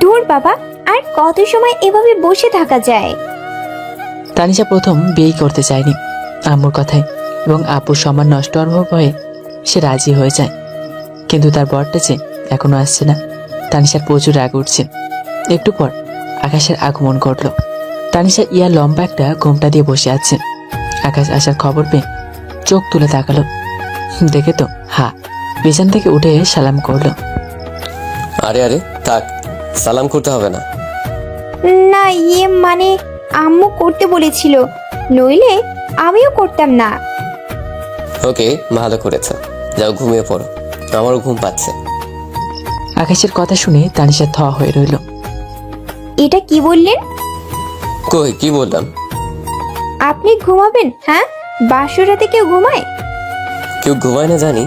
ধুর বাবা, আর কত সময় এভাবে বসে থাকা যায়? তানিশা প্রথম বিয়েই করতে চায়নি আম্মুর কথায়, এবং আপুর সম্মান নষ্ট হওয়ার ভয়ে সে রাজি হয়ে যায়। কিন্তু তার বরটা যে এখনো আসছে না। তানিশার প্রচুর রাগ উঠছে। একটু পর আকাশের আগমন ঘটল। তানিশা ইয়ার লম্বা একটা ঘোমটা দিয়ে বসে আছে। আকাশ আসার খবর পেয়ে চোখ তুলে তাকালো। দেখে তো বিছান থেকে উঠে সালাম করলো। আরে আরে থাক, সালাম করতে হবে না। না, মানে আম্মু করতে বলেছিল, নইলে আমিও করতাম না। ওকে, ভালো করেছ, যাও ঘুমিয়ে পড়ো, আমারও ঘুম পাচ্ছে। আকাশের কথা শুনে তানিশা থ হয়ে রইল। এটা কি বললেন? কই, কি বললাম? আপনি ঘুমাবেন? হ্যাঁ, বাসর রাতে কেউ ঘুমায়? কেউ ঘুমায় না জানি,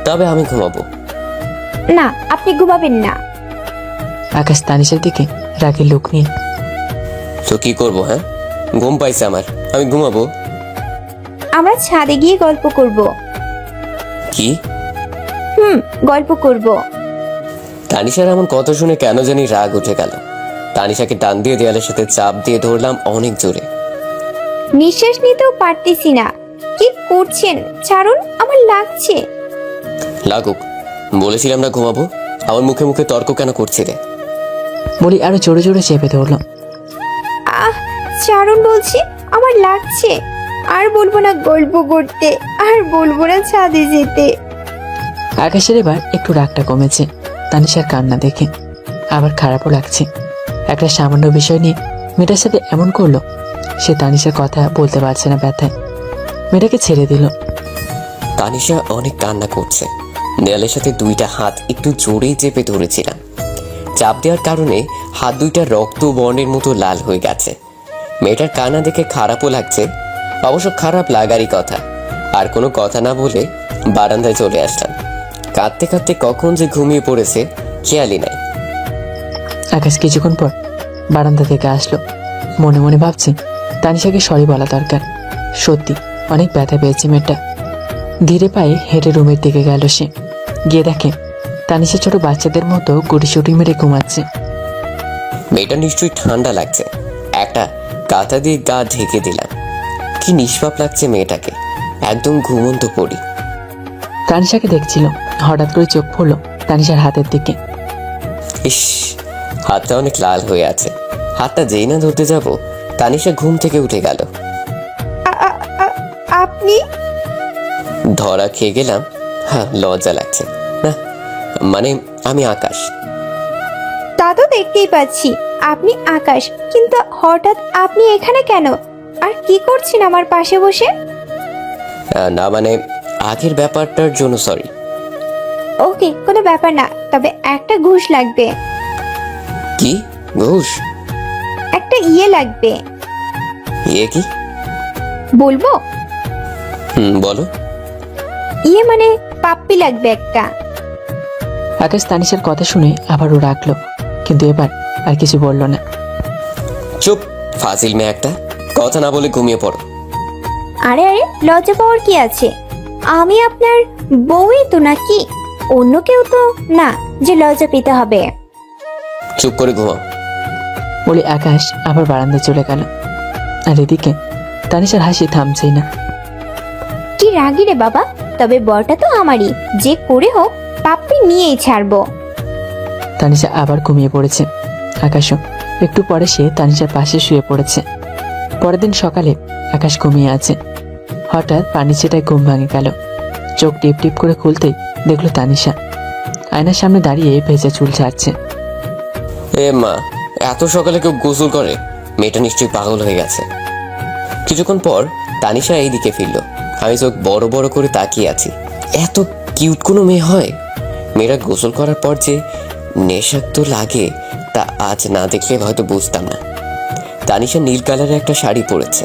তবে আমি ঘুমাবো। না, আপনি ঘুমাবেন না। আকাশ তানিশার দিকে রাগের লোক নিয়ে। তো কি করবো? হ্যাঁ, ঘুম পাইছে আমার, আমি ঘুমাবো। আমরা ছাদে গিয়ে গল্প করব। কি? গল্প করব। তানিশার এমন কথা শুনে কেন জানি রাগ উঠে গেল। তানিশাকে টান দিয়ে দেয়ালের সাথে চাপ দিয়ে ধরলাম অনেক জোরে। নিঃশ্বাস নিতেও পারতেছি না। কি করছেন? ছাড়ুন, আমার লাগছে। লাগুক, বলেছিলাম না ঘুমাবো, আমার মুখে মুখে তর্ক কেন করছিলে? বলি আরো জোরে জোরে চেপে ধরলো। আহ, ছাড়ুন বলছি, আমার লাগছে। আর বলবো না গল্প করতে, আর বলবো না ছাদে যেতে। আকাশের এবার একটু রাগটা কমেছে তানিশার কান্না দেখে। আবার খারাপও লাগছে। একটা সামান্য বিষয় নিয়ে মেয়েটার সাথে এমন করলো। সে তানিশার কথা বলতে পারছে না ব্যথায়। মেয়েটাকে ছেড়ে দিল। তানিশা অনেক কান্না করছে। দেয়ালের সাথে দুইটা হাত একটু জোরেই চেপে ধরেছিলাম। চাপ দেওয়ার কারণে হাত দুইটা রক্ত বর্ণের মতো লাল হয়ে গেছে। মেয়েটার কান্না দেখে খারাপও লাগছে, অবশ্য খারাপ লাগারই কথা। আর কোনো কথা না বলে বারান্দায় চলে আসলাম। কাঁদতে কাঁদতে কখন যে ঘুমিয়ে পড়েছে খেয়ালই নাই। আকাশ কিছুক্ষণ পর বারান্দা থেকে আসলো। মনে মনে ভাবছে তানিশাকে সরি বলা দরকার। সত্যি অনেক ব্যথা পেয়েছে মেয়েটা। ধীরে পায়ে হেঁটে রুমের দিকে গেল সে। গিয়ে দেখে তানিশা ছোট বাচ্চাদের মতো গুটিসুটি মেরে ঘুমাচ্ছে। মেয়েটা নিশ্চয়ই ঠান্ডা লাগছে, একটা কাঁথা দিয়ে গা ঢেকে দিলাম। কি নিষ্পাপ লাগছে মেয়েটাকে, একদম ঘুমন্ত পড়ি। তানিশাকে দেখছিল, হঠাৎ করে চোখ পড়লো তানিশার হাতের দিকে। ইস, হাতটা অনেক লাল হয়ে আছে। হাতটা যেই না ধরতে যাব, তানিশা ঘুম থেকে উঠে গেল। আপনি? ধরা খেয়ে গেলাম। হ্যাঁ, লজ্জা লাগছে না, মানে আমি আকাশ। তা তো দেখতেই পাচ্ছি আপনি আকাশ, কিন্তু হঠাৎ আপনি এখানে কেন? আর কি করছেন আমার পাশে বসে? না মানে আগের ব্যাপারটার জন্য সরি। ওকে, কোনো ব্যাপার না, তবে একটা ঘুষ লাগবে। কি ঘুষ? একটা লাগবে। কি বলবো? বলো। মানে পাপ্পি লাগবে একটা। আকাশ তানিশার কথা শুনে আবারও রাখলো, কিন্তু এবার আর কিছু বলল না। চুপ, ফাজিল মেয়ে একটা, কথা না বলে ঘুমিয়ে পড়ো। আরে আরে, লজ্জা পাওয়ার কি আছে? আমি আপনার বউই তো, নাকি অন্য কেউ তো না যে লজ্জা পেতে হবে। চুপ করে ঘুমাও। বলে আকাশ আবার বারান্দায় চলে গেল। আর এদিকে তানিশার হাসি থামছেই না। কি রাগি রে বাবা, তবে বরটা তো আমারই, যে করে হোক পাপ্পি নিয়েই ছাড়বো। তানিশা আবার ঘুমিয়ে পড়েছে। আকাশও একটু পরে সে তানিশার পাশে শুয়ে পড়েছে। পরের দিন সকালে আকাশ ঘুমিয়ে আছে। হঠাৎ পানি ছেটায় ঘুম ভাঙে গেল। চোখ টিপ টিপ করে খুলতেই দেখলো তানিশা আয়নার সামনে দাঁড়িয়ে ভেজা চুল ছাড়ছে। এ মা, এত সকালে কেউ গোসল করে? মেয়েটা নিশ্চয়ই পাগল হয়ে গেছে। কিছুক্ষণ পর তানিশা এইদিকে ফিরল। আমি চোখ বড় বড় করে তাকিয়ে আছি। এত কিউট কোনো মেয়ে হয়? মেয়েরা গোসল করার পর যে নেশাক্ত লাগে তা আজ না দেখলে হয়তো বুঝতাম না। তানিশা নীল কালারের একটা শাড়ি পরেছে,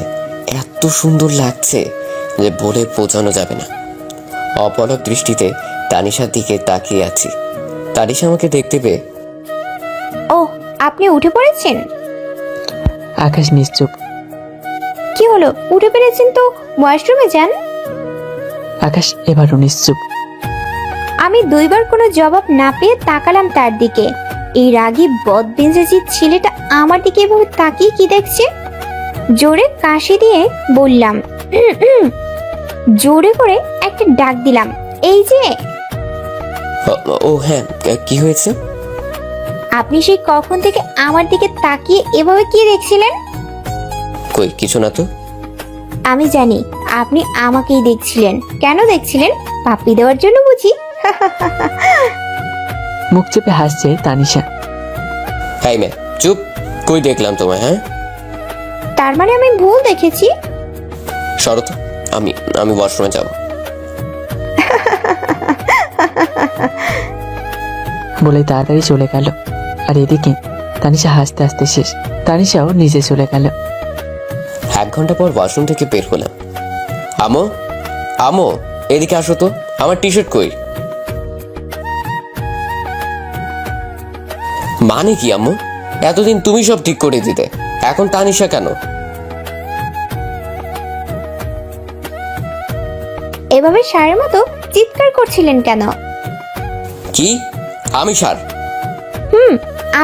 এত সুন্দর লাগছে যে বলে বোঝানো যাবে না। অপলক দৃষ্টিতে তানিশার দিকে তাকিয়ে আছি। তানিশা আমাকে দেখতে পেয়ে, ও, আপনি উঠে পড়েছেন? আকাশ নিশ্চুপ। কি হলো, উঠে পেরেছেন তো ওয়াশরুমে যান। আকাশ এবারও নিশ্চুপ। আমি দুইবার কোনো জবাব না পেয়ে তাকালাম তার দিকে। এই রাগী বদমেজাজি ছেলেটা আমার দিকে এভাবে তাকিয়ে কি দেখছে? জোরে কাশি দিয়ে বললাম, "উম, উম।" জোরে করে একটা ডাক দিলাম, এই যে। ও হ্যাঁ, কি হয়েছে? আপনি সেই কখন থেকে আমার দিকে তাকিয়ে এভাবে কি দেখছিলেন? কই কিছু না তো। আমি জানি আপনি আমাকেই দেখছিলেন। কেন দেখছিলেন? পাপ্পি দেওয়ার জন্য বুঝি? মুখ চেপে হাসছে তানিশা। হাই মে, চুপ। কই দেখলাম তোমায়? হ্যাঁ, তার মানে আমি ভুল দেখেছি? সরো তো, আমি আমি ওয়াশরুমে যাব। বলে তাড়াতাড়ি চলে গেল। আর এদিকে তানিশা হাসতে হাসতে শেষ। তানিশাও নিজে চলে গেল। 1 ঘন্টা পর ওয়াশরুম থেকে বের হলাম। আমো, আমো, এদিকে আসো তো। আমার টি শার্ট কই? মানে কি আম্মু? এতদিন তুমি সব ঠিক করে দিতে, এখন তানিশা কেন? এভাবে সারের মতো চিৎকার করছিলেন কেন? কি? আমি সার?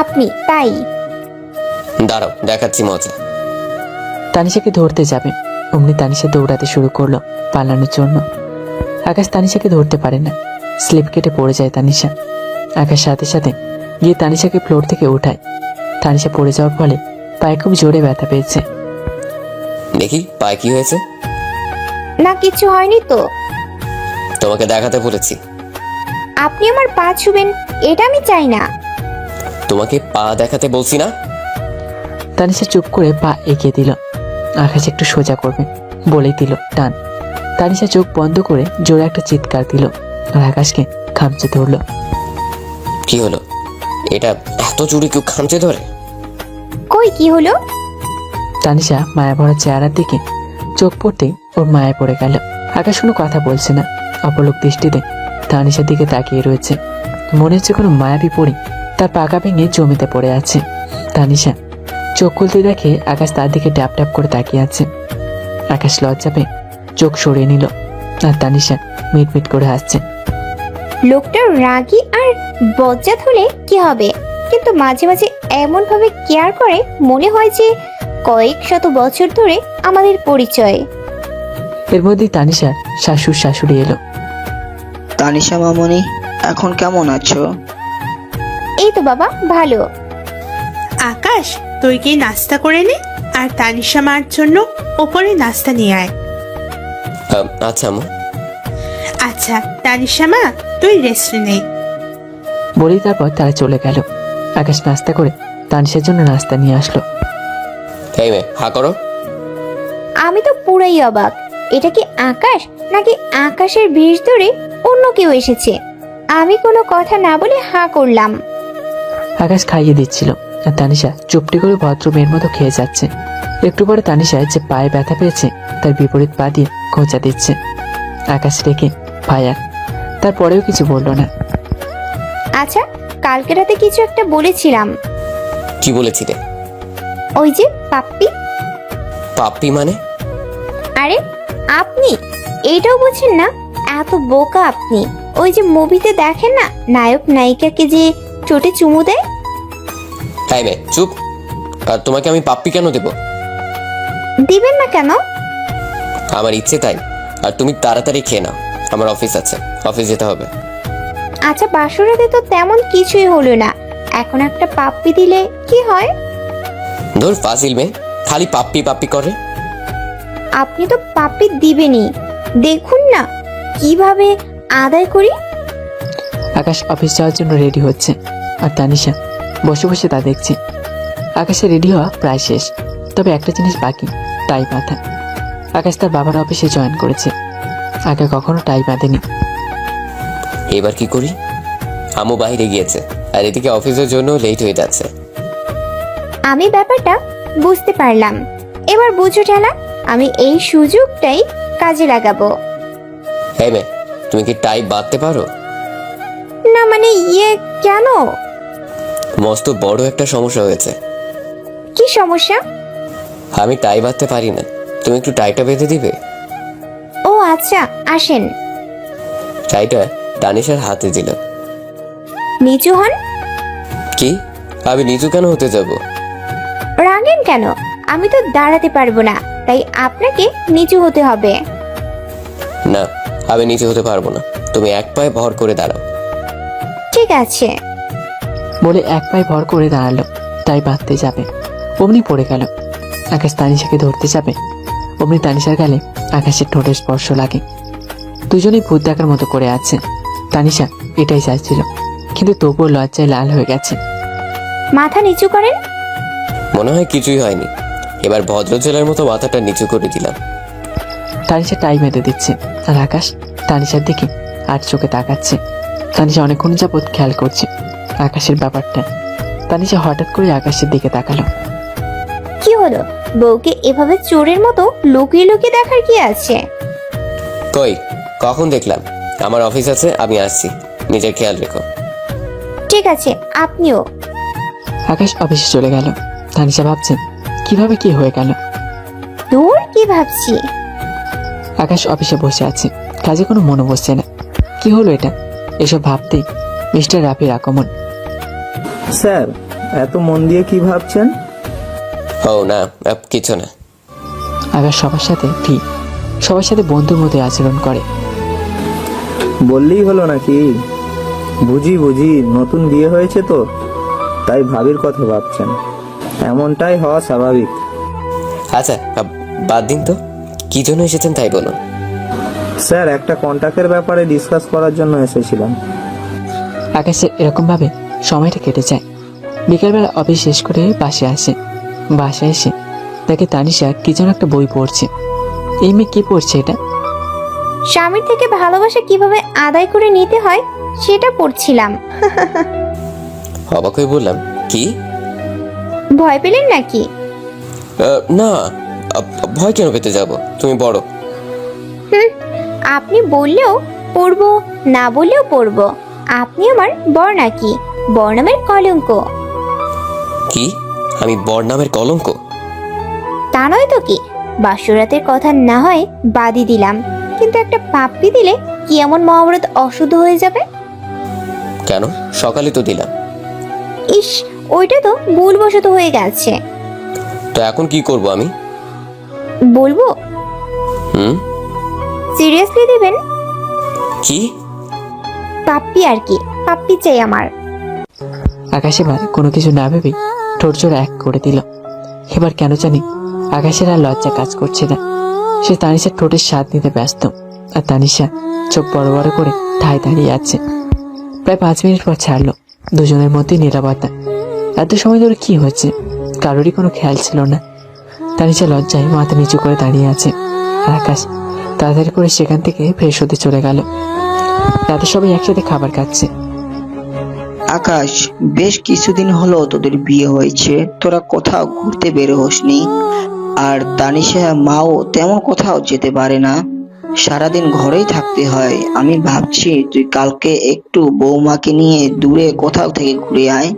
আপনি তাই। দাঁড়াও, দেখাচ্ছি মজা। তানিশাকে ধরতে যাবে অমনি তানিশা দৌড়াতে শুরু করলো পালানোর জন্য। আকাশ তানিশাকে ধরতে পারে না, স্লিপ কেটে পড়ে যায় তানিশা। আকাশ সাথে সাথে গিয়ে তানিশাকে ফ্লোর থেকে উঠায়। তানিশা পড়ে যাওয়ার ফলে পায়ে খুব জোরে ব্যথা পেয়েছে। দেখি পায়ে কি হয়েছে। না, কিছু হয়নি তো। তোমাকে দেখাতে বলেছি। আপনি আমার পা ছুবেন এটা আমি চাই না। তোমাকে পা দেখাতে বলছি না? তানিশা চুপ করে পা এগিয়ে দিল। আকাশ একটু সোজা করবে বলেই দিল টান। তানিশা চোখ বন্ধ করে জোরে একটা চিৎকার দিল আর আকাশকে খামচে ধরলো। কি হলো? এটা এত জোরে কেউ খামচে ধরে? কই কি হলো? তানিশা মায়া ভরা চেহারার দিকে চোখ পড়তেই ওর মায়া পড়ে গেল। আকাশ কোনো কথা বলছে না, অপলক দৃষ্টিতে তানিশার দিকে তাকিয়ে রয়েছে। মনে হচ্ছে কোনো মায়াবী পড়ি তার পাকা ভেঙে জমিতে পড়ে আছে। তানিশা চোখ খুলতে দেখে আকাশ তার দিকে ট্যাপ ট্যাপ করে তাকিয়ে আছে। আকাশ লজ্জা পেয়ে চোখ সরিয়ে নিল আর তানিশা মিট মিট করে হাসছে। লোকটা রাগী আর বজ্জাত হলে কি হবে, কিন্তু মাঝে মাঝে এমন ভাবে কেয়ার করে মনে হয় যে কয়েক শত বছর ধরে আমাদের পরিচয়। এর মধ্যেই তানিশার শাশুড় শাশুড়ি এলো। তানিশা মামনি, এখন কেমন আছো? এই তো বাবা, ভালো। আকাশ, তুই কি নাস্তা করে নে, আর তানিশা মার জন্য ওপরে নাস্তা নিয়ে আয়। আচ্ছা আম্মু। আচ্ছা তানিশা মা, তুই রেস্ট নে। বলেই তারপর তারা চলে গেল। আকাশ নাস্তা করে তানিশার জন্য নাস্তা নিয়ে আসলো। এই মে, হা করো। আমি তো পুরাই অবাক, এটা কি আকাশ নাকি আকাশের বিষ ধরে অন্য কেউ এসেছে? আমি কোনো কথা না বলে হাঁ করলাম। আকাশ খাইয়ে দিচ্ছিল আর তানিশা চুপটি করে ভদ্র মেয়ের মতো খেয়ে যাচ্ছে। একটু পরে তানিশা যে পায়ে ব্যথা পেয়েছে তার বিপরীত পা দিয়ে খোঁচা দিচ্ছে। আকাশ রেখে ফায়ার, তারপরেও কিছু বলল না। আচ্ছা, কালকে রাতে কিছু একটা বলেছিলাম। কি বলেছিলে? ওই যে পাপ্পি। পাপ্পি মানে? আরে আপনি এইটাও বুঝেন না? এত বোকা আপনি। ওই যে মুভিতে দেখেন না, নায়ক নায়িকাকে যে চোটে চুমু দেয়। এই মে, চুপ। আর তোমাকে আমি পাপ্পি কেন দেব? দিবেন না কেন? আমার ইচ্ছে তাই। আর তুমি তাড়াতাড়ি খেয়ে নাও, আমার অফিস আছে, অফিস যেতে হবে। আচ্ছা, বাসরাতে তো তেমন কিছুই হলো না, এখন একটা পাপ্পি দিলে কি হয়? ধর ফাজিল মেয়ে, খালি পাপ্পি পাপ্পি করে। আপনি তো পাপ্পি দিবেনই, দেখুন না কিভাবে আদায় করি। আকাশ অফিস যাওয়ার জন্য রেডি হচ্ছে আর তানিশা বসে বসে তা দেখছে। আকাশের রেডি হওয়া প্রায় শেষ, তবে একটা জিনিস বাকি, টাই বাঁধা। আকাশ তার বাবার অফিসে জয়েন করেছে, আগে কখনো টাই বাঁধেনি। এবার কি করি? আম্মু বাইরে গিয়েছে আর এদিকে অফিসের জন্য লেট হয়ে যাচ্ছে। আমি ব্যাপারটা বুঝতে পারলাম, এবার বুঝো ঠেলা। আমি এই সুযোগটাই কাজে লাগাবো। এই মে, তুমি কি টাই বাঁধতে পারো? না মানে কেন? মস্ত বড় একটা সমস্যা হয়েছে। কি সমস্যা? আমি টাই বাঁধতে পারি না, তুমি একটু টাইটা বেঁধে দিবে? ও আচ্ছা, আসেন। টাইটা তানিশার হাতে দিল। নিচু হন। কি, আমি নিচু কেন হতে যাব? রাগেন কেন? আমি তো দাঁড়াতে পারবো না, তাই আপনাকে নিচু হতে হবে। না, আমি নিচু হতে পারবো না। তুমি এক পায়ে ভর করে দাঁড়াও। ঠিক আছে। বলে এক পায়ে ভর করে দাঁড়ালো। তাই বাঁধতে যাবে, অমনি পড়ে গেল। আকাশ তানিশাকে ধরতে যাবে, অমনি তানিশার গালে আকাশের ঠোঁটের স্পর্শ লাগে। দুজনেই ভূত দেখার মতো করে আছে। তানিশা এটাই চাইছিল, কিন্তু তবুও লজ্জায় লাল হয়ে গেছে। মাথা নিচু করেন। মনে হয় কিছুই হয়নি। এবার ভদ্রজলের মতো মাথাটা নিচু করে দিলাম। তানিশা টাই বেঁধে দিচ্ছে, আর আকাশ তানিশার দিকে আর চোখে তাকাচ্ছে। তানিশা অনেকক্ষণ যাবৎ খেয়াল করছে আকাশের ব্যাপারটা। তানিশা হঠাৎ করে আকাশের দিকে তাকালো। কি হলো? বউকে এভাবে চোরের মতো লুকিয়ে লুকিয়ে দেখার কি আছে? কই, কখন দেখলাম? আমার অফিস আছে, আমি আসছি। নিজের খেয়াল রেখো। ঠিক আছে, আপনিও। আকাশ অফিসে চলে গেল। তানিশা ভাবছে কিভাবে কি হয়ে গেল। দূর, কি ভাবছি? আকাশ অফিসে বসে আছে, কাজে কোনো মনে বসছে না। কি হলো এটা? এসব ভাবতেই মিস্টার রাফির আগমন। স্যার, এত মন দিয়ে কি ভাবছেন? ও না, কিছু না। আকাশ সবার সাথে ঠিক সবার সাথে বন্ধুর মতো আচরণ করে। বললেই হলো নাকি? বুঝি নতুন বিয়ে হয়েছে তো, তাই ভাবির কথা ভাবছেন। এমনটাই হওয়া স্বাভাবিক। আচ্ছা, বাদ দিন তো। কি জন্য এসেছেন তাই বলুন। স্যার, একটা কন্ট্রাক্টের ব্যাপারে ডিসকাস করার জন্য এসেছিলাম। আকাশের এরকম ভাবে সময়টা কেটে যায়। বিকালবেলা অফিস শেষ করে বাসায় এসে দেখে তানিশা কি যেন একটা বই পড়ছে। এই মেয়ে কি পড়ছে এটা? স্বামীর থেকে ভালোবাসা কিভাবে আদায় করে নিতে হয় সেটা পড়ছিলাম। অবাক হয়ে বললাম, কি? ভয় পেলেন নাকি? না, ভয় কেন পেতে যাব? তুমি বড়। আপনি বললেও পড়বো, না বললেও পড়বো। আপনি আমার বর নাকি? বর নামের কলঙ্ক। কি? আমি বর নামের কলঙ্ক? তা নয় তো কি? বাসরাতের কথা না হয় বাদই দিলাম, কিন্তু একটা পাপ্পি দিলে কি এমন মহাভারত অশুদ্ধ হয়ে যাবে? কেন? সকালে তো দিলাম। ইস, ওইটা তো ভুলবশত হয়ে গেছে। তো এখন কি করব আমি? বলবো? হুম? সিরিয়াসলি দিবেন? কি? পাপ্পি আর কি, পাপ্পি চাই আমার। আকাশ এবার কোনো কিছু না ভেবে ঠোঁট জোড়া এক করে দিল। এবার কেন জানি আকাশের আর লজ্জা কাজ করছে না। সে তানিশার ঠোঁটের স্বাদ নিতে ব্যস্ত, আর তানিশা চোখ বড় বড় করে ঠায় দাঁড়িয়ে আছে। প্রায় 5 মিনিট পর ছাড়লো। দুজনের মধ্যে নিরাপত্তা। এত সময় ধরে কি হচ্ছে কারোরই কোনো খেয়াল ছিল না। তানিশা লজ্জায় মাথা নিচু করে দাঁড়িয়ে আছে, আর আকাশ তাড়াতাড়ি করে সেখান থেকে ফ্রেশ হতে চলে গেল। রাতে সবাই একসাথে খাবার খাচ্ছে। আকাশ, বেশ কিছুদিন হলো তোদের বিয়ে হয়েছে, তোরা কোথাও ঘুরতে বের হসনি। আর তানিশা মাও তেমন কোথাও যেতে পারে না, সারাদিন ঘরেই থাকতে হয়। আমি ভাবছি তুই কালকে একটু বৌমাকে নিয়ে দূরে কোথাও থেকে ঘুরে আয়।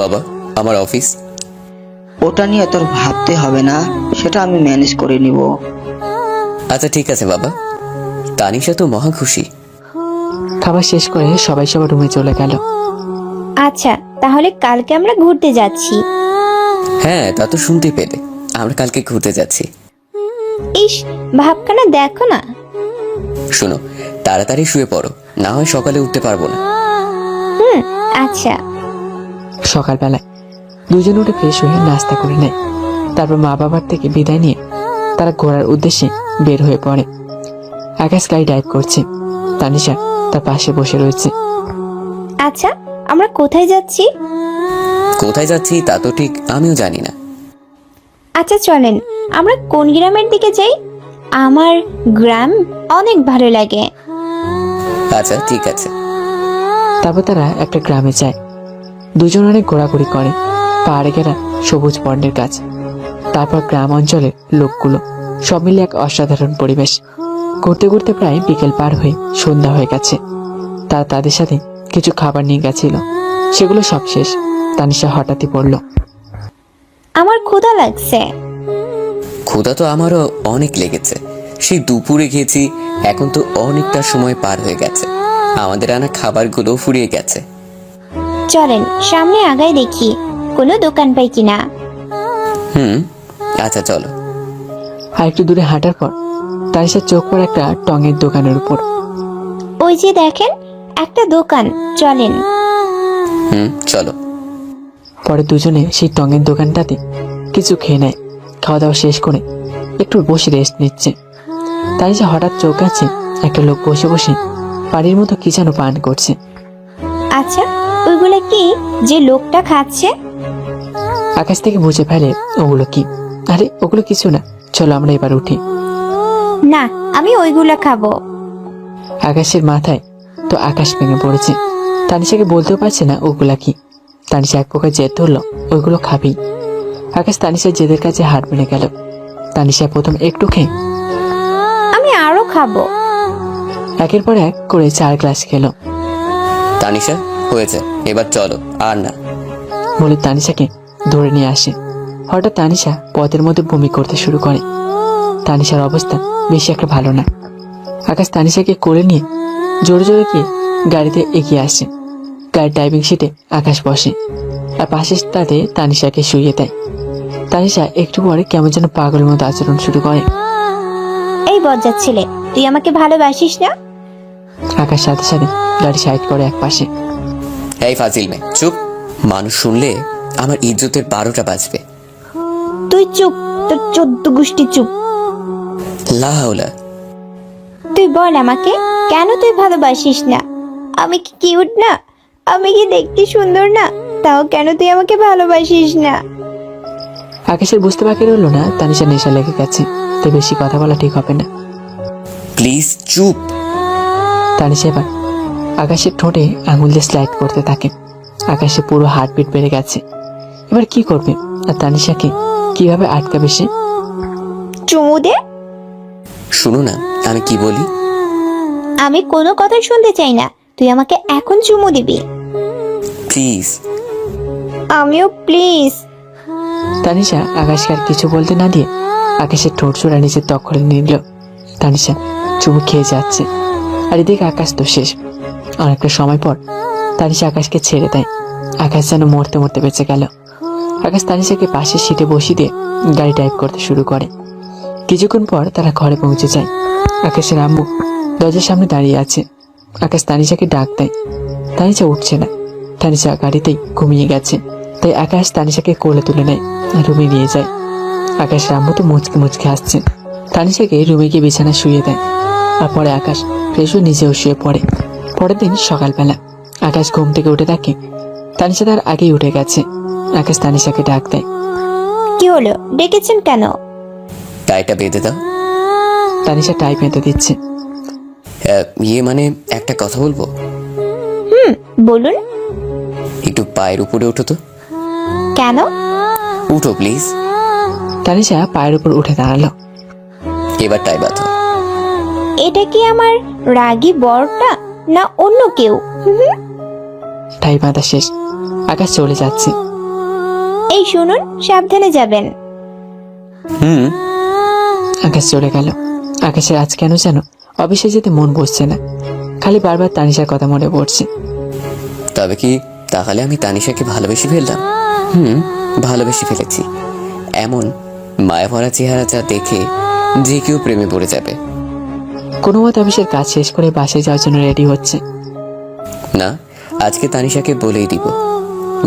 বাবা, আমার অফিস। ওটা নিয়ে তোর ভাবতে হবে না, সেটা আমি ম্যানেজ করে নিব। আচ্ছা ঠিক আছে বাবা। তানিশা তো মহা খুশি। খাবার শেষ করে সবাই সবার রুমে চলে গেল। আচ্ছা, তাহলে কালকে আমরা ঘুরতে যাচ্ছি। হ্যাঁ, তা তো শুনতে পেলে। আমরা কালকে ঘুরতে যাচ্ছি। ইস, ভাবখানা দেখো না। শোনো, তাড়াতাড়ি শুয়ে পড়ো, না হয় সকালে উঠতে পারবো না। আচ্ছা। সকালবেলায় দুজন উঠে ফ্রেশ হয়ে নাস্তা করে নেয়। তারপর মা বাবার থেকে বিদায় নিয়ে তারা ঘোরার উদ্দেশ্যে বের হয়ে পড়ে। আকাশ গাড়ি ড্রাইভ করছে, তানিশা তার পাশে বসে রয়েছে। আচ্ছা, আমরা কোথায় যাচ্ছি? কোথায় যাচ্ছি তা তো ঠিক আমিও জানি না। আচ্ছা চলেন, আমরা কোন গ্রামের দিকে যাই? আমার গ্রাম অনেক ভালো লাগে। আচ্ছা ঠিক আছে। তারপর তারা একটা গ্রামে যায়। দুজন অনেক ঘোরাঘুরি করে, পাহাড়ে ঘেরা সবুজ বন্ডের গাছ, তারপর গ্রাম অঞ্চলের লোকগুলো, সব মিলে এক অসাধারণ পরিবেশ। ঘুরতে ঘুরতে প্রায় বিকেল পার হয়ে সন্ধ্যা হয়ে গেছে। তারা তাদের সাথে কিছু খাবার নিয়ে গেছিল, সেগুলো সব শেষ। তানিশা হঠাৎই পড়ল, আমার ক্ষুধা লাগছে। ক্ষুধা তো আমারও অনেক লেগেছে, সেই দুপুরে খেয়েছি, এখন তো অনেকটা সময় পার হয়ে গেছে, আমাদের আনা খাবারগুলো ফুরিয়ে গেছে। চলেন সামনে আগায় দেখি কোনো দোকান পাই কিনা। আচ্ছা চলো। আর একটু দূরে হাঁটার পর তানিশার চোখ পড়ে একটা টঙের দোকানের উপর। ওই যে দেখেন একটা দোকান, চলেন। চলো। পরে দুজনে সেই টঙের দোকানটাতে কিছু খেয়ে নেয়। খাওয়া দাওয়া শেষ করে একটু বসে রেস্ট নিচ্ছে। তানিশা হঠাৎ চোখ আছে একটা লোক বসে বসে পানির মতো কি যেন পান করছে। আচ্ছা ওইগুলা কি যে লোকটা খাচ্ছে? আকাশ থেকে বুঝে ফেলে ওগুলো কি। আরে ওগুলো কিছু না, চলো আমরা এবার উঠি। না আমি ওইগুলা খাবো। আকাশের মাথায় তো আকাশ ভেঙে পড়েছে। তানিশাকে বলতেও পারছে না ওগুলা কি। তানিশা এক প্রকার জেদ ধরলো ওইগুলো খাবি। আকাশ তানিশার জেদের কাছে হাত মেনে গেল। তানিশা প্রথম একটু খেয়ে আমি আরো খাবো। একের পর এক করে 4 গ্লাস খেলো। তানিশা হয়েছে, এবার চলো আর না। বলে তানিশাকে ধরে নিয়ে আসে। হঠাৎ তানিশা পথের মধ্যে বমি করতে শুরু করে। তানিশার অবস্থা বেশি একটা ভালো না। আকাশ তানিশাকে কোলে নিয়ে জোরে জোরে গিয়ে গাড়িতে এগিয়ে আসে। গাড়ির ড্রাইভিং সিটে আকাশ বসে আর পাশের তাতে তানিশাকে শুইয়ে দেয়। তানিশা একটু পরে কেমন যেন পাগলের মতো আচরণ শুরু করে। এই বজ্জাত ছেলে, তুই আমাকে ভালোবাসিস না? আকাশ সাথে সাথে গাড়ি সাইড করে এক পাশে। এই ফাজিল মেয়ে চুপ, মানুষ শুনলে আমার ইজ্জতের 12টা বাজবে। তুই চুপ, তোর 14 গোষ্ঠী চুপ। লা হাওলা। তুই বল আমাকে, কেন তুই ভালোবাসিস না? আমি কি কিউট না? আমি কি দেখতে সুন্দর না? তাও কেন তুই আমাকে ভালোবাসিস না? আকাশের বুঝতে বাকি রইল না তানিশা নেশা লেগে গেছে, তাই বেশি কথা বলা ঠিক হবে না। প্লিজ চুপ। তানিশা এবার আকাশের ঠোঁটে আঙুল দিয়ে স্লাইড করতে থাকে। আকাশে পুরো হার্টবিট বেড়ে গেছে। এবার কি করবে আর তানিশাকে কিভাবে আটকাবে সে? চুমু দে। শুনো না আমি কি বলি। আমি কোনো কথা শুনতে চাই না, তুই আমাকে এখন চুমু দিবি। প্লিজ। আমিও প্লিজ। তানিশা আকাশকে আর কিছু বলতে না দিয়ে আকাশের ঠোঁট চোরা নিচে দখলে নিল। তানিশা চুমু খেয়ে যাচ্ছে আর এদিকে আকাশ তো শেষ। অনেকটা সময় পর তানিশা আকাশকে ছেড়ে দেয়। আকাশ যেন মরতে মরতে বেঁচে গেল। আকাশ তানিশাকে পাশের সিটে বসিয়ে দিয়ে গাড়ি ড্রাইভ করতে শুরু করে। কিছুক্ষণ পর তারা ঘরে পৌঁছে যায়। আকাশের আম্মু দরজার সামনে দাঁড়িয়ে আছে। আকাশ তানিশাকে ডাক দেয়, তানিশা উঠছে না। তানিশা গাড়িতেই ঘুমিয়ে গেছে, তাই আকাশ তানিশাকে কোলে তুলে নেয়, রুমে নিয়ে যায়। আকাশের আম্মু তো মুচকে মুচকে আসছে। তানিশাকে রুমে গিয়ে বিছানা শুয়ে দেয় আর পরে আকাশ ফ্রেশ হয়ে নিজেও শুয়ে পড়ে। পরের দিন সকালবেলা আকাশ ঘুম থেকে উঠে থাকে তানিশা তার আগেই উঠে গেছে। আকাশ তানিশাকে ডাক দেয়। কি হলো, ডেকেছেন কেন? টাইটা বেঁধে দাও। তানিশা টাই বেঁধে দিচ্ছে। মানে একটা কথা বলবো। বলুন। একটু পায়ের উপরে ওঠো তো। কেন? উঠো প্লিজ। তানিশা পায়ের উপর উঠে দাঁড়ালো। এবার টাই বাঁধো। এটা কি আমার রাগী বরটা না অন্য কেউ? টাই বাঁধা শেষ। আকাশ চলে যাচ্ছে। এই শুনুন, সাবধানে যাবেন। আকাশ চলে গেল। আকাশের আজ কেন যেন অফিসে যেতে মন বসছে না, খালি বারবার তানিশার কথা মনে পড়ছে। তবে কি তাহলে আমি তানিশাকে ভালোবেসে ফেললাম? ভালোবেসে ফেলেছি। এমন মায়াভরা চেহারাটা দেখে যে কেউ প্রেমে পড়ে যাবে। কোনো মতে অফিসের কাজ শেষ করে বাসায় যাওয়ার জন্য রেডি হচ্ছে। না, আজকে তানিশাকে বলেই দিব।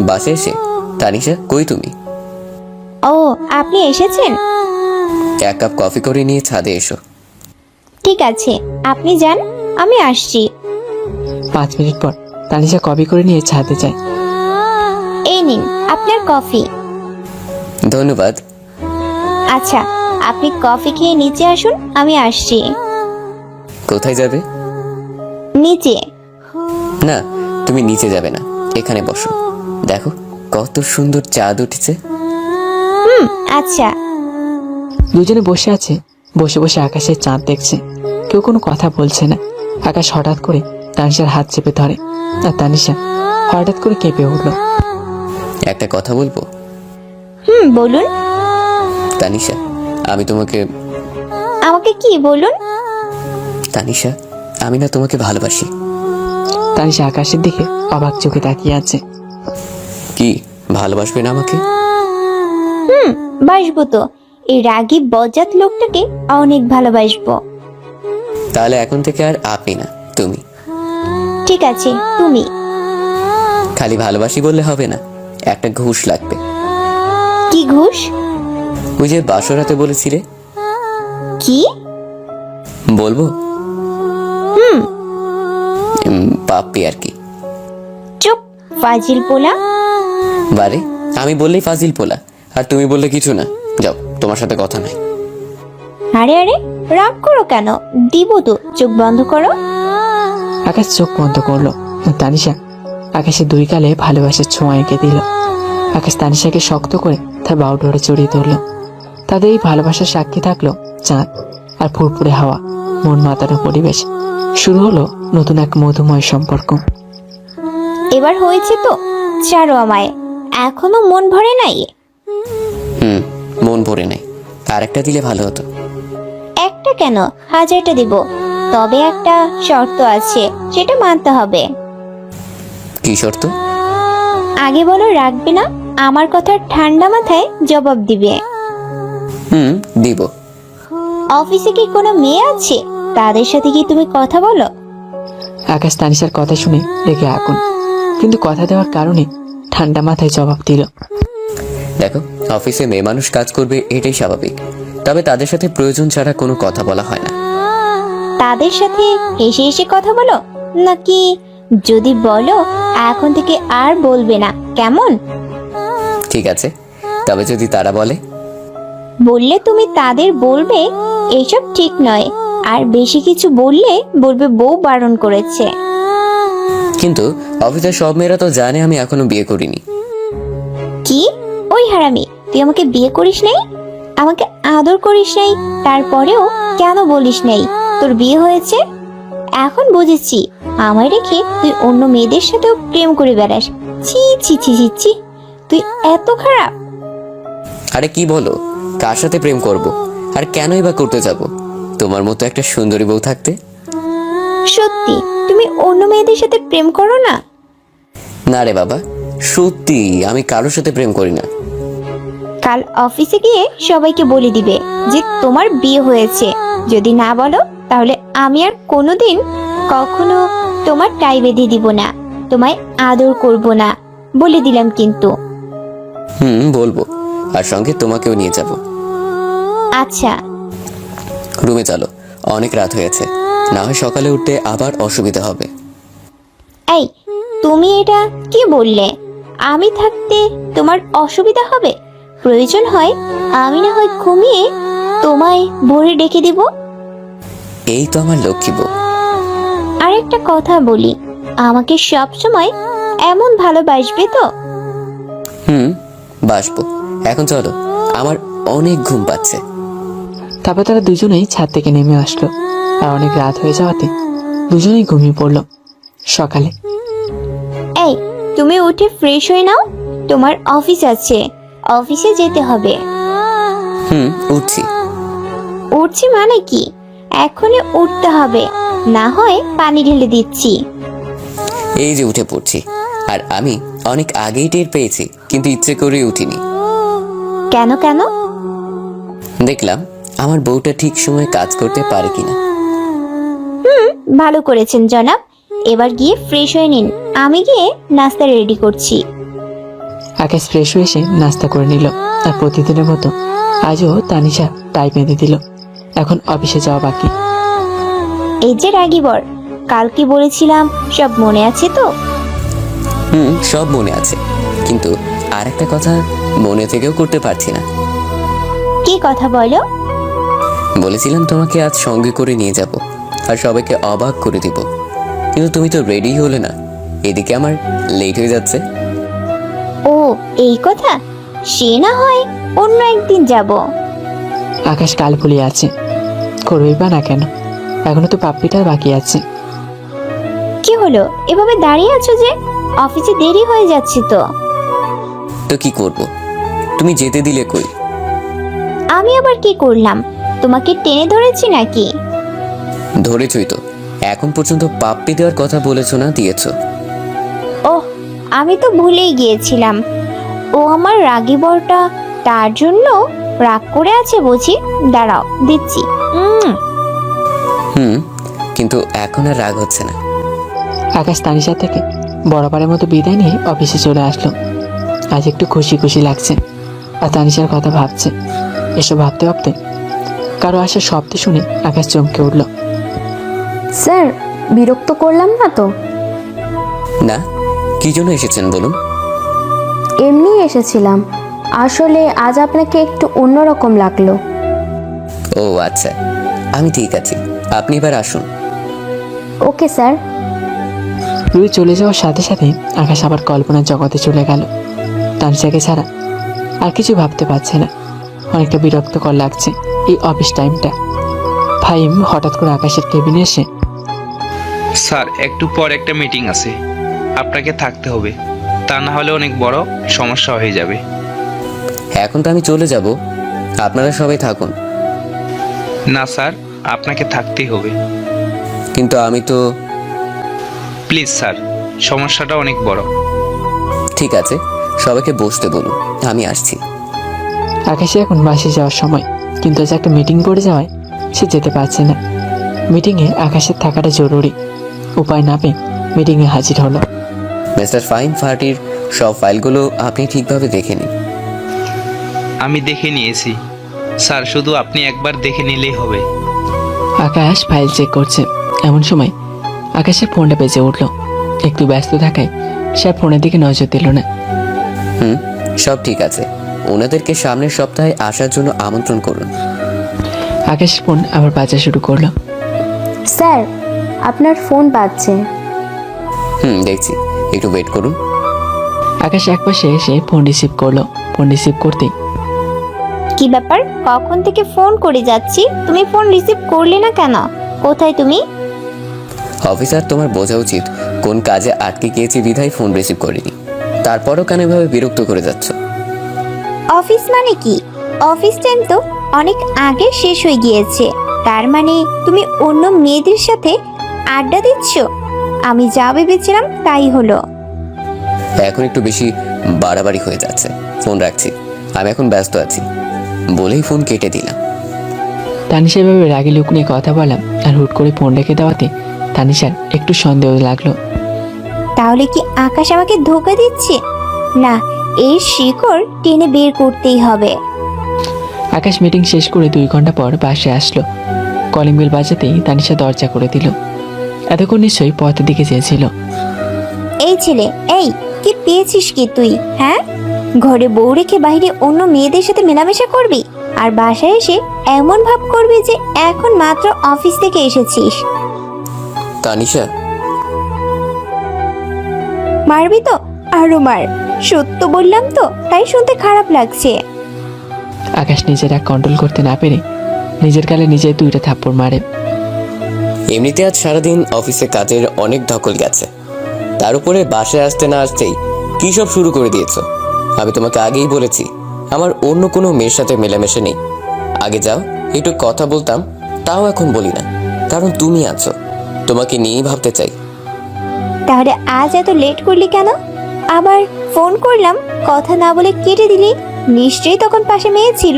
বাসে এসে, তানিশা কই তুমি? ও আপনি এসেছেন? 1 কাপ কফি করে নিয়ে ছাদে এসো। ঠিক আছে, আপনি যান, আমি আসছি। 5 মিনিট পর তানিশা কফি করে নিয়ে ছাদে যায়। এই নিন আপনার কফি। ধন্যবাদ। আচ্ছা, আপনি কফি খেয়ে নিচে আসুন, আমি আসছি। কোথায় যাবে? নিচে। না, তুমি নিচে যাবে না, এখানে বসো। দেখো কত সুন্দর চাঁদ উঠেছে। আচ্ছা। দুজনে বসে আছে। বসে বসে আকাশের চাঁদ দেখছে। কেউ কোনো কথা বলছে না। আকাশ হঠাৎ করে তানিশার হাত চেপে ধরে আর তানিশা হঠাৎ করে কেঁপে উঠল। একটা কথা বলবো? বলুন। তানিশা, আমি তোমাকে আমাকে কি বলুন? তানিশা, আমি না তোমাকে ভালোবাসি। তানিশা আকাশের দিকে অবাক চোখে তাকিয়ে আছে। কি ভালোবাসবে না আমাকে? বাসবো তো, এই রাগী বজ্জাত লোকটাকে অনেক ভালোবাসবো। তাহলে এখন থেকে আর আপনি না, তুমি। ঠিক আছে, তুমি। খালি ভালোবাসি বললে হবে না, একটা ঘুষ লাগবে। কি ঘুষ? ওই যে বাসরাতে বলেছিলে। কি? বলবো? পাপ্পি আর কি। চুপ, ফাজিল পোলা। বারে, আমি বললেই ফাজিল পোলা, আর তুমি বললে কিছু না। যাও, তোমার সাথে কথা নাই। আরে আরে, রাগ করো কেন? দিব তো, চোখ বন্ধ করো। আকাশ চোখ বন্ধ করলো। তানিশা আকাশের দুই গালে ভালোবাসার ছোঁয়া এঁকে দিল। আকাশ তানিশাকে শক্ত করে তার বাহু ডোরে জড়িয়ে ধরল। তাদের এই ভালোবাসার সাক্ষী থাকলো চাঁদ আর ফুরফুরে হাওয়া, মন মাতানো পরিবেশ। শুরু হলো নতুন এক মধুময় সম্পর্ক। এবার হয়েছে তো, ছাড়ো আমায়। এখনো মন ভরে নাই? মন ভরে নাই, আর একটা দিলে ভালো হতো। একটা কেন, 1000টা দিব। তবে একটা শর্ত আছে, সেটা মানতে হবে। কি শর্ত? আগে বলো, রাখবে না? আমার কথা ঠান্ডা মাথায় জবাব দিবে। দিব। অফিসে কি কোনো মেয়ে আছে? তাদের সাথে কি তুমি কথা বলো? আকাশ তানিশার কথা শুনে রেগে আগুন, কিন্তু কথা দেওয়ার কারণে ঠান্ডা মাথায় জবাব দিল। দেখো, অফিসে মেয়ে মানুষ কাজ করবে, এটাই স্বাভাবিক। তবে তাদের সাথে প্রয়োজন ছাড়া কোনো কথা বলা হয় না। তাদের সাথে হেসে হেসে কথা বলো, নাকি যদি বলো এখন থেকে আর বলবে না, কেমন? ঠিক আছে, তবে যদি তারা বলে? বললে তুমি তাদের বলবে এসব ঠিক নয়, আর বেশি কিছু বললে বলবে বউ বারণ করেছে। কিন্তু অফিসের সব মেয়েরা তো জানে আমি এখনো বিয়ে করিনি। কি? ওই হারামি, তুই আমাকে বিয়ে করিস নাই, আমাকে আদর করিস নাই, তারপরেও কেন বলিস নাই তোর বিয়ে হয়েছে? এখন বুঝেছি, আমায় রেখে তুই অন্য মেয়েদের সাথেও প্রেম করে বেড়াস। ছি ছি ছি ছি ছি, তুই এত খারাপ। আরে কি বলো, কার সাথে প্রেম করব? আর কেনই বা করতে যাব তোমার মতো একটা সুন্দরী বউ থাকতে? সত্যি তুমি অন্য মেয়েদের সাথে প্রেম করো না? না রে বাবা, সত্যি আমি কারোর সাথে প্রেম করি না। কাল অফিসে গিয়ে সবাইকে বলে দিবে যে তোমার বিয়ে হয়েছে। যদি না বলো তাহলে আমি আর কোনোদিন কখনো তোমার টাই বেঁধে দিব না, তোমায় আদর করব না, বলে দিলাম কিন্তু। বলবো, আর সঙ্গে তোমাকেও নিয়ে যাব। আচ্ছা। রুমে চলো, অনেক রাত হয়েছে, না হয় সকালে উঠতে আবার অসুবিধা হবে। এই, তুমি এটা কি বললে? আমি থাকতে তোমার অসুবিধা হবে? প্রয়োজন হয় আমি না হয় ঘুমিয়ে তোমায় ভোরে ডেকে দিব। এই তো আমার লক্ষ্মী বউ। আর একটা কথা বলি, আমাকে সব সময় এমন ভালোবাসবে তো? বাসবো। এখন চলো, আমার অনেক ঘুম পাচ্ছে। তারপর তারা দুজনেই ছাদ থেকে নেমে আসলো, আর অনেক রাত হয়ে যাওয়াতে দুজনেই ঘুমিয়ে পড়লো। সকালে এই, তুমি উঠে ফ্রেশ হয়ে নাও, তোমার অফিস আছে, অফিসে যেতে হবে। উঠছি। উঠছি মানে কি? এখনই উঠতে হবে, না হয় পানি ঢেলে দিচ্ছি। এই যে উঠে পড়ছি, আর আমি অনেক আগেই টের পেয়েছি, কিন্তু ইচ্ছে করে উঠিনি। কেন কেন? দেখলাম আমার বউটা ঠিক সময়ে কাজ করতে পারে কিনা। ভালো করেছেন জনাব, এবার গিয়ে ফ্রেশ হয়ে নিন, আমি গিয়ে নাস্তা রেডি করছি। আকাশ ফ্রেশ হয়ে এসে নাস্তা করে নিল, আর প্রতিদিনের মতো আজও তানিশা টাই বেঁধে দিল। এখন অফিসে যাওয়া বাকি। এই যে রাগী বর, কালকে বলেছিলাম সব মনে আছে তো? সব মনে আছে, কিন্তু আর একটা কথা মনে থেকেও করতে পারছি না। কি কথা বলো? বলেছিলাম তোমাকে আজ সঙ্গে করে নিয়ে যাব, আর সবাইকে অবাক করে দিব, কিন্তু তুমি তো রেডি হলে না। এদিকে আমার লেট হয়ে যাচ্ছে। ও, এই কথা, সে না হয় অন্য একদিন যাব। আকাশ কাল ফুলিয়ে আছে, করবেই বা না কেন, এখনো তো পাপ্পিটার বাকি আছে। কি হলো, এভাবে দাঁড়িয়ে আছো যে? অফিসে দেরি হয়ে যাচ্ছে তো। তো কি করব, তুমি যেতে দিলে কই? আমি আবার কি করলাম? তোমাকে টেনে ধরেছি নাকি? ধরেছই তো, এখন পর্যন্ত পাপ্পি দেওয়ার কথা বলেছো না, দিয়েছো। ওহ, আমি তো ভুলেই গিয়েছিলাম। ও আমার রাগী বরটা, তার জন্য রাগ করে আছে বুঝি। দাঁড়াও, দিচ্ছি। কিন্তু এখন আর রাগ হচ্ছে না। আকাশ তানিশা থেকে বরাবরের মতো বিদায় নিয়ে অফিসে চলে আসলো। আজ একটু খুশি খুশি লাগছে, আর তানিশার কথা ভাবছে। এসব ভাবতে ভাবতে কারো আসার শব্দ শুনে আকাশ চমকে উঠল। স্যার, বিরক্ত করলাম না তো? না, কি জন্য এসেছেন বলুন। এমনি এসেছিলাম। আসলে আজ আপনাকে একটু অন্যরকম লাগলো। ও আচ্ছা, আমি ঠিক আছি, আপনি এবার আসুন। Okay sir. রুহি চলে যাওয়ার সাথে সাথে আকাশ আবার কল্পনার জগতে চলে গেল। তানিশাকে ছাড়া আর কিছু ভাবতে পারছে না। অনেকটা বিরক্তকর লাগছে এই অফিস টাইমটা। ফাহিম হঠাৎ করে আকাশের কেবিনে এসে, স্যার, একটু পর একটা মিটিং আছে, আপনাকে থাকতে হবে, তা না হলে অনেক বড় সমস্যা হয়ে যাবে। এখন তো আমি চলে যাব, আপনারা সবাই থাকুন। না স্যার, আপনাকে থাকতেই হবে। কিন্তু আমি তো। প্লিজ স্যার, সমস্যাটা অনেক বড়। ঠিক আছে, সবাইকে বসতে বলুন, আমি আসছি। আকাশে এখন বাসে যাওয়ার সময়, কিন্তু আজ একটা মিটিং পড়ে যাওয়ায় সে যেতে পারছে না। মিটিংয়ে আকাশের থাকাটা জরুরি। উপায় না পেয়ে মিটিংয়ে হাজির হলো। মিস্টার ফাহিম পার্টির সব ফাইলগুলো আপনি ঠিকভাবে দেখে নিন। আমি দেখে নিয়েছি স্যার, শুধু আপনি একবার দেখে নিলেই হবে। আকাশ ফাইল চেক করছে, এমন সময় আকাশের ফোনটা বেজে উঠল। একটু ব্যস্ত থাকায় সে আর ফোনের দিকে নজর দিল না। সব ঠিক আছে, ওনাদেরকে সামনের সপ্তাহে আসার জন্য আমন্ত্রণ করুন। আকাশের ফোন আবার বাজা শুরু করলো। স্যার, আপনার ফোন বাজছে। দেখছি, একটু ওয়েট করুন। আকাশ একপাশে এসে ফোন রিসিভ করলো। ফোন রিসিভ করতেই, কি ব্যাপার? কখন থেকে ফোন করে যাচ্ছি, তুমি ফোন রিসিভ করলে না কেন? কোথায় তুমি? অফিসার, তোমার বোঝা উচিত কোন কাজে আটকে গিয়েছি বিধায় ফোন রিসিভ করিনি। তারপরও কেন এভাবে বিরক্ত করে যাচ্ছ? অফিস মানে কি? অফিস টাইম তো অনেক আগে শেষ হয়ে গিয়েছে। তার মানে তুমি অন্য মেয়েদের সাথে আড্ডা দিচ্ছ? আমি যা ভেবেছিলাম তাই হলো। এখন একটু বেশি বাড়াবাড়ি হয়ে যাচ্ছে, ফোন রাখছি, আমি এখন ব্যস্ত আছি বলেই ফোন কেটে দিলাম। তানিশা এভাবে রাগে লুক নিয়ে কথা বললাম আর হুট করে ফোন রেখে দেওয়াতে তানিশার একটু সন্দেহ লাগলো। তাহলে কি আকাশ আমাকে ধোঁকা দিচ্ছে? না, এই শিকড় টেনে বের করতেই হবে। আকাশ মিটিং শেষ করে 2 ঘন্টা পর বাসে আসলো। কলিং বেল বাজাতেই তানিশা দরজা করে দিল। এতক্ষণ নিশ্চয়ই পথের দিকে চেয়েছিল। এই ছেলে, এই কি পেয়েছিস কি তুই? হ্যাঁ, ঘরে বউ রেখে বাইরে অন্য মেয়েদের সাথে মেলামেশা করবি, আর বাসায় এসে এমন ভাব করবি যে এখন মাত্র অফিস থেকে এসেছিস। তানিশা, মারবি তো? আরো মার। সত্য বললাম তো, তাই শুনতে খারাপ লাগছে। আকাশ নিজের রাগ কন্ট্রোল করতে না পেরে নিজের গালে নিজে 2টা থাপ্পড় মারে। এমনিতে আজ সারাদিন অফিসে কাজের অনেক ধকল গেছে, তার উপরে বাসায় আসতে না আসতেই কী সব শুরু করে দিয়েছো। আমি তোমাকে আগেই বলেছি আমার অন্য কোনো মেয়ের সাথে মেলামেশা নেই। আগে যাও, একটু কথা বলতাম, তাও এখন বলি না, কারণ তুমি আছো, তোমাকে নিয়েই ভাবতে চাই। তাহলে আজ এত লেট করলি কেন? আবার ফোন করলাম, কথা না বলে কেটে দিলি। নিশ্চয়ই তখন পাশে মেয়ে ছিল।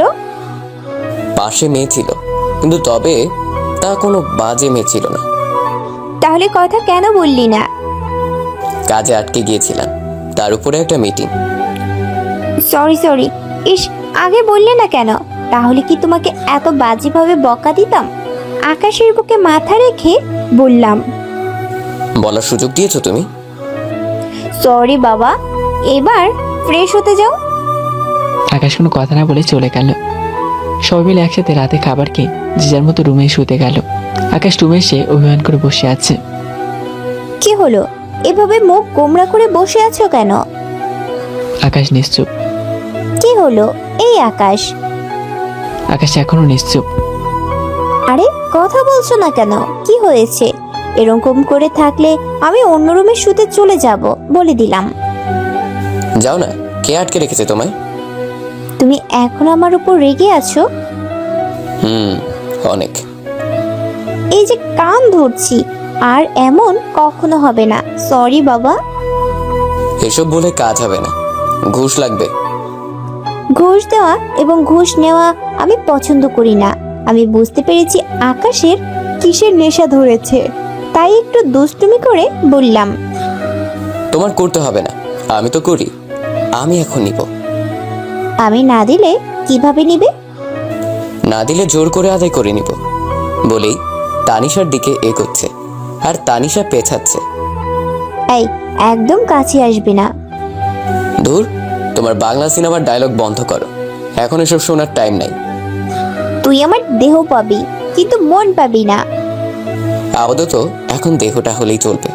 পাশে মেয়ে ছিল, কিন্তু তবে তা কোনো বাজে মেয়ে ছিল না। তাহলে কথা কেন বললি না? কাজে আটকে গিয়েছিলাম, তার উপরে একটা মিটিং। সরি। ইস, আগে বললে না কেন? তাহলে কি তোমাকে এত বাজেভাবে বকা দিতাম? আকাশের বুকে মাথা রেখে বললাম। বলার সুযোগ দিয়েছো তুমি। সরি বাবা, এবার ফ্রেশ হতে যাও। আকাশ কোনো কথা না বলে চলে গেল। সবাই মিলে একসাথে রাতে খাবার খেয়ে যে যার মতো রুমে শুতে গেল। আকাশ রুমে এসে অভিমান করে বসে আছে। কি হলো? এভাবে মুখ গোমড়া করে বসে আছো কেন? আকাশ নিশ্চুপ। কি হলো এই আকাশ? আকাশ এখনো নিশ্চুপ। আরে কথা বলছো না কেন? কি হয়েছে? এরকম করে থাকলে আমি অন্য রুমে শুতে চলে যাব, বলে দিলাম। যাও না, কে আটকে রেখেছে তোমায়? তুমি এখন আমার উপর রেগে আছো? অনেক। এই যে কান ধরছি, আর এমন কখনো হবে না। সরি বাবা। এসব বলে কাজ হবে না, ঘুষ লাগবে। ঘুষ দেওয়া এবং ঘুষ নেওয়া আমি পছন্দ করি না। আমি বুঝতে পেরেছি আকাশের কিসের নেশা ধরেছে, তাই একটু দুষ্টুমি করে বললাম, তোমার করতে হবে না, আমি তো করি। আমি এখন নিব। আমি না দিলে কিভাবে নিবে? না দিলে জোর করে আদায় করে নিব। বলেই তানিশার দিকে এগোচ্ছে, আর তানিশা পেছাচ্ছে। এই, একদম কাছে আসবে না। ধুর, তোমার বাংলা সিনেমার ডায়লগ বন্ধ করো, এখন এসব শোনার টাইম নাই। তুই আমার দেহ পাবি, কিন্তু মন পাবি না। আপাতত এখন দেহটা হলেই চলবে,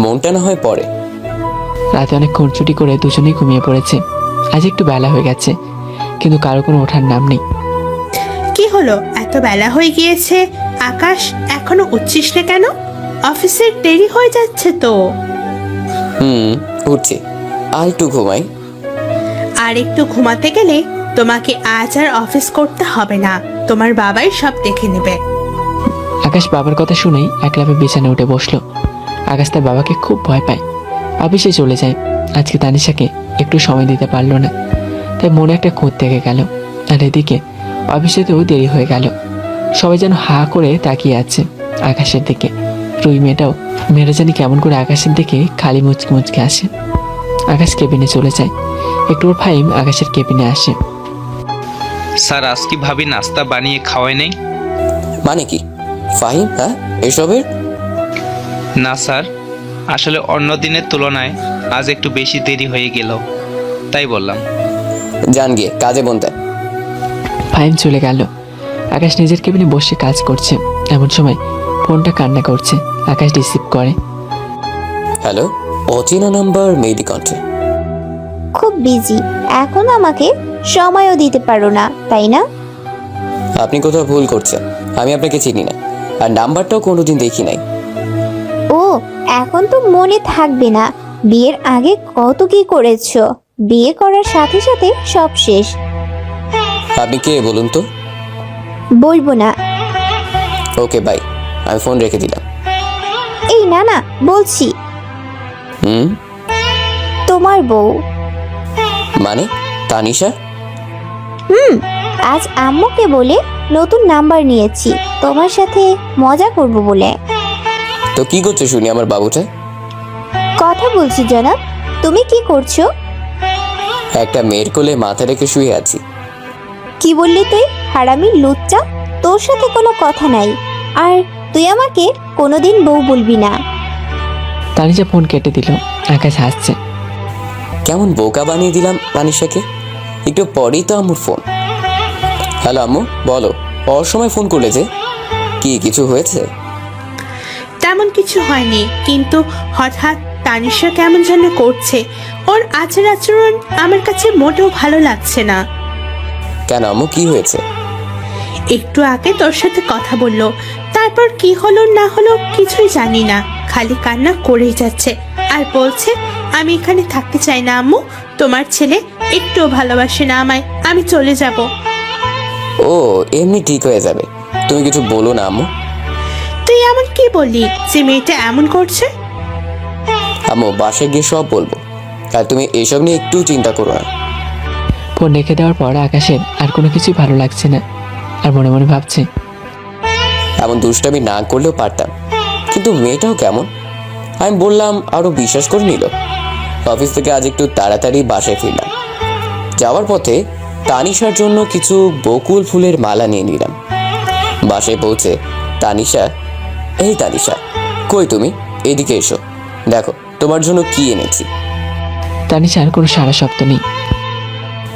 মনটা না হয় পরে। রাতে অনেক খুনছুটি করে দুজনেই ঘুমিয়ে পড়েছে। আজ একটু বেলা হয়ে গেছে, কিন্তু কারো কোনো ওঠার নাম নেই। কি হলো, এত বেলা হয়ে গিয়েছে, আকাশ এখনো উঠছিস না কেন? অফিসের দেরি হয়ে যাচ্ছে তো। উঠছি, আর একটু ঘুমাই। আর একটু ঘুমাতে গেলে তোমাকে আজ আর অফিস করতে হবে না, তোমার বাবাই সব দেখে নেবে। আকাশ বাবার কথা শুনেই একলাপে বিছানায় উঠে বসলো। আকাশ তার বাবাকে খুব ভয় পায়। অফিসে চলে যায়। আজকে তানিশাকে একটু সময় দিতে পারলো না, তাই মনে একটা খুঁত থেকে গেল। আর এদিকে অফিসেতেও দেরি হয়ে গেল। সবাই যেন হা করে তাকিয়ে আছে আকাশের দিকে। রুই মেয়েটা জানি কেমন করে আকাশের দিকে খালি মুচকে মুচকে আসে। আকাশ কেবিনে চলে যায়। একটু ওর ফাইম আকাশের কেবিনে আসে। স্যার, আজ কি ভাবি নাস্তা বানিয়ে খাওয়ায় নেই? মানে কি ফাহিম? হ্যাঁ, এসবের না স্যার, আসলে অন্য দিনের তুলনায় আজ একটু বেশি দেরি হয়ে গেল, তাই বললাম। জান গিয়ে কাজে মন দেন। ফাইম চলে গেল। আকাশ নিজের কেবিনে বসে কাজ করছে। এমন সময় ফোনটা কান্না করছে। আকাশ রিসিভ করে। হ্যালো, অচেনা নাম্বার, মেয়েদি কণ্ঠে। খুব বিজি, এখন আমাকে সময়ও দিতে পারো না, তাই না? আপনি কোথাও ভুল করছেন, আমি আপনাকে চিনি না, আর নাম্বারটাও কোনোদিন দেখি নাই। ও, এখন তো মনে থাকবে না। বিয়ের আগে কত কি করেছো, বিয়ে করার সাথে সাথে সব শেষ। আপনি কে বলুন তো? বলবো না। ওকে বাই, আমি ফোন রেখে দিলাম। এই না না, বলছি হুম, তোমার বউ। মানে তানিশা? আজ আম্মুকে বলে নতুন নাম্বার নিয়েছি, তোমার সাথে মজা করব বলে। তো কি করছো শুনি আমার বাবুটা? কথা বলছি জনাব, তুমি কি করছো? একটা মেয়ের কোলে মাথা রেখে শুয়ে আছি। কি বললি তুই, হারামি লুচ্চা? তোর সাথে কোনো কথা নাই, আর তুই আমাকে কোনোদিন বউ বলবি না। তানিশা ফোন কেটে দিল। আকাশ হাসছে। কেমন বোকা বানিয়ে দিলাম তানিশাকে। একটু পরেই তো আম্মুর ফোন। হ্যালো আম্মু, বলো, অসময় ফোন করলে যে? কি কিছু হয়েছে? তেমন কিছু হয়নি, কিন্তু হঠাৎ তানিশা কেমন যেন করছে। ওর আচার আচরণ আমার কাছে মোটেও ভালো লাগছে না। কেন আম্মু, কি হয়েছে? একটু আগে তোর সাথে কথা বললো, তারপর কি হলো না হলো কিছুই জানি না, খালি কান্না করেই যাচ্ছে আর বলছে আমি এখানে থাকতে চাই না আম্মু, তোমার ছেলে একটুও ভালোবাসে না আমায়, আমি চলে যাব। ও, এমনি ঠিক হয়ে যাবে, তুমি কিছু বলো না আম্মু। তুই এমন কি বললি যে মেয়েটা এমন করছে? আম্মু, বাসায় গিয়ে সব বলবো, আর তুমি এসব নিয়ে একটু চিন্তা করো না। ফোন রেখে দেওয়ার পর আকাশের আর কোনো কিছুই ভালো লাগছে না। আর মনে মনে ভাবছে, এমন দুষ্টামি না করলেও পারতাম, কিন্তু মেয়েটাও কেমন। আমি বললাম, আরো বিশ্বাস করে নিল। অফিস থেকে আজ একটু তাড়াতাড়ি বাসায় ফিরলাম। যাওয়ার পথে তানিশার জন্য কিছু বকুল ফুলের মালা নিয়ে নিলাম। বাসায় পৌঁছে তানিশা, এই তানিশা, কই তুমি? এদিকে এসো, দেখো তোমার জন্য কি এনেছি। তানিশার কোনো সারা শব্দ নেই।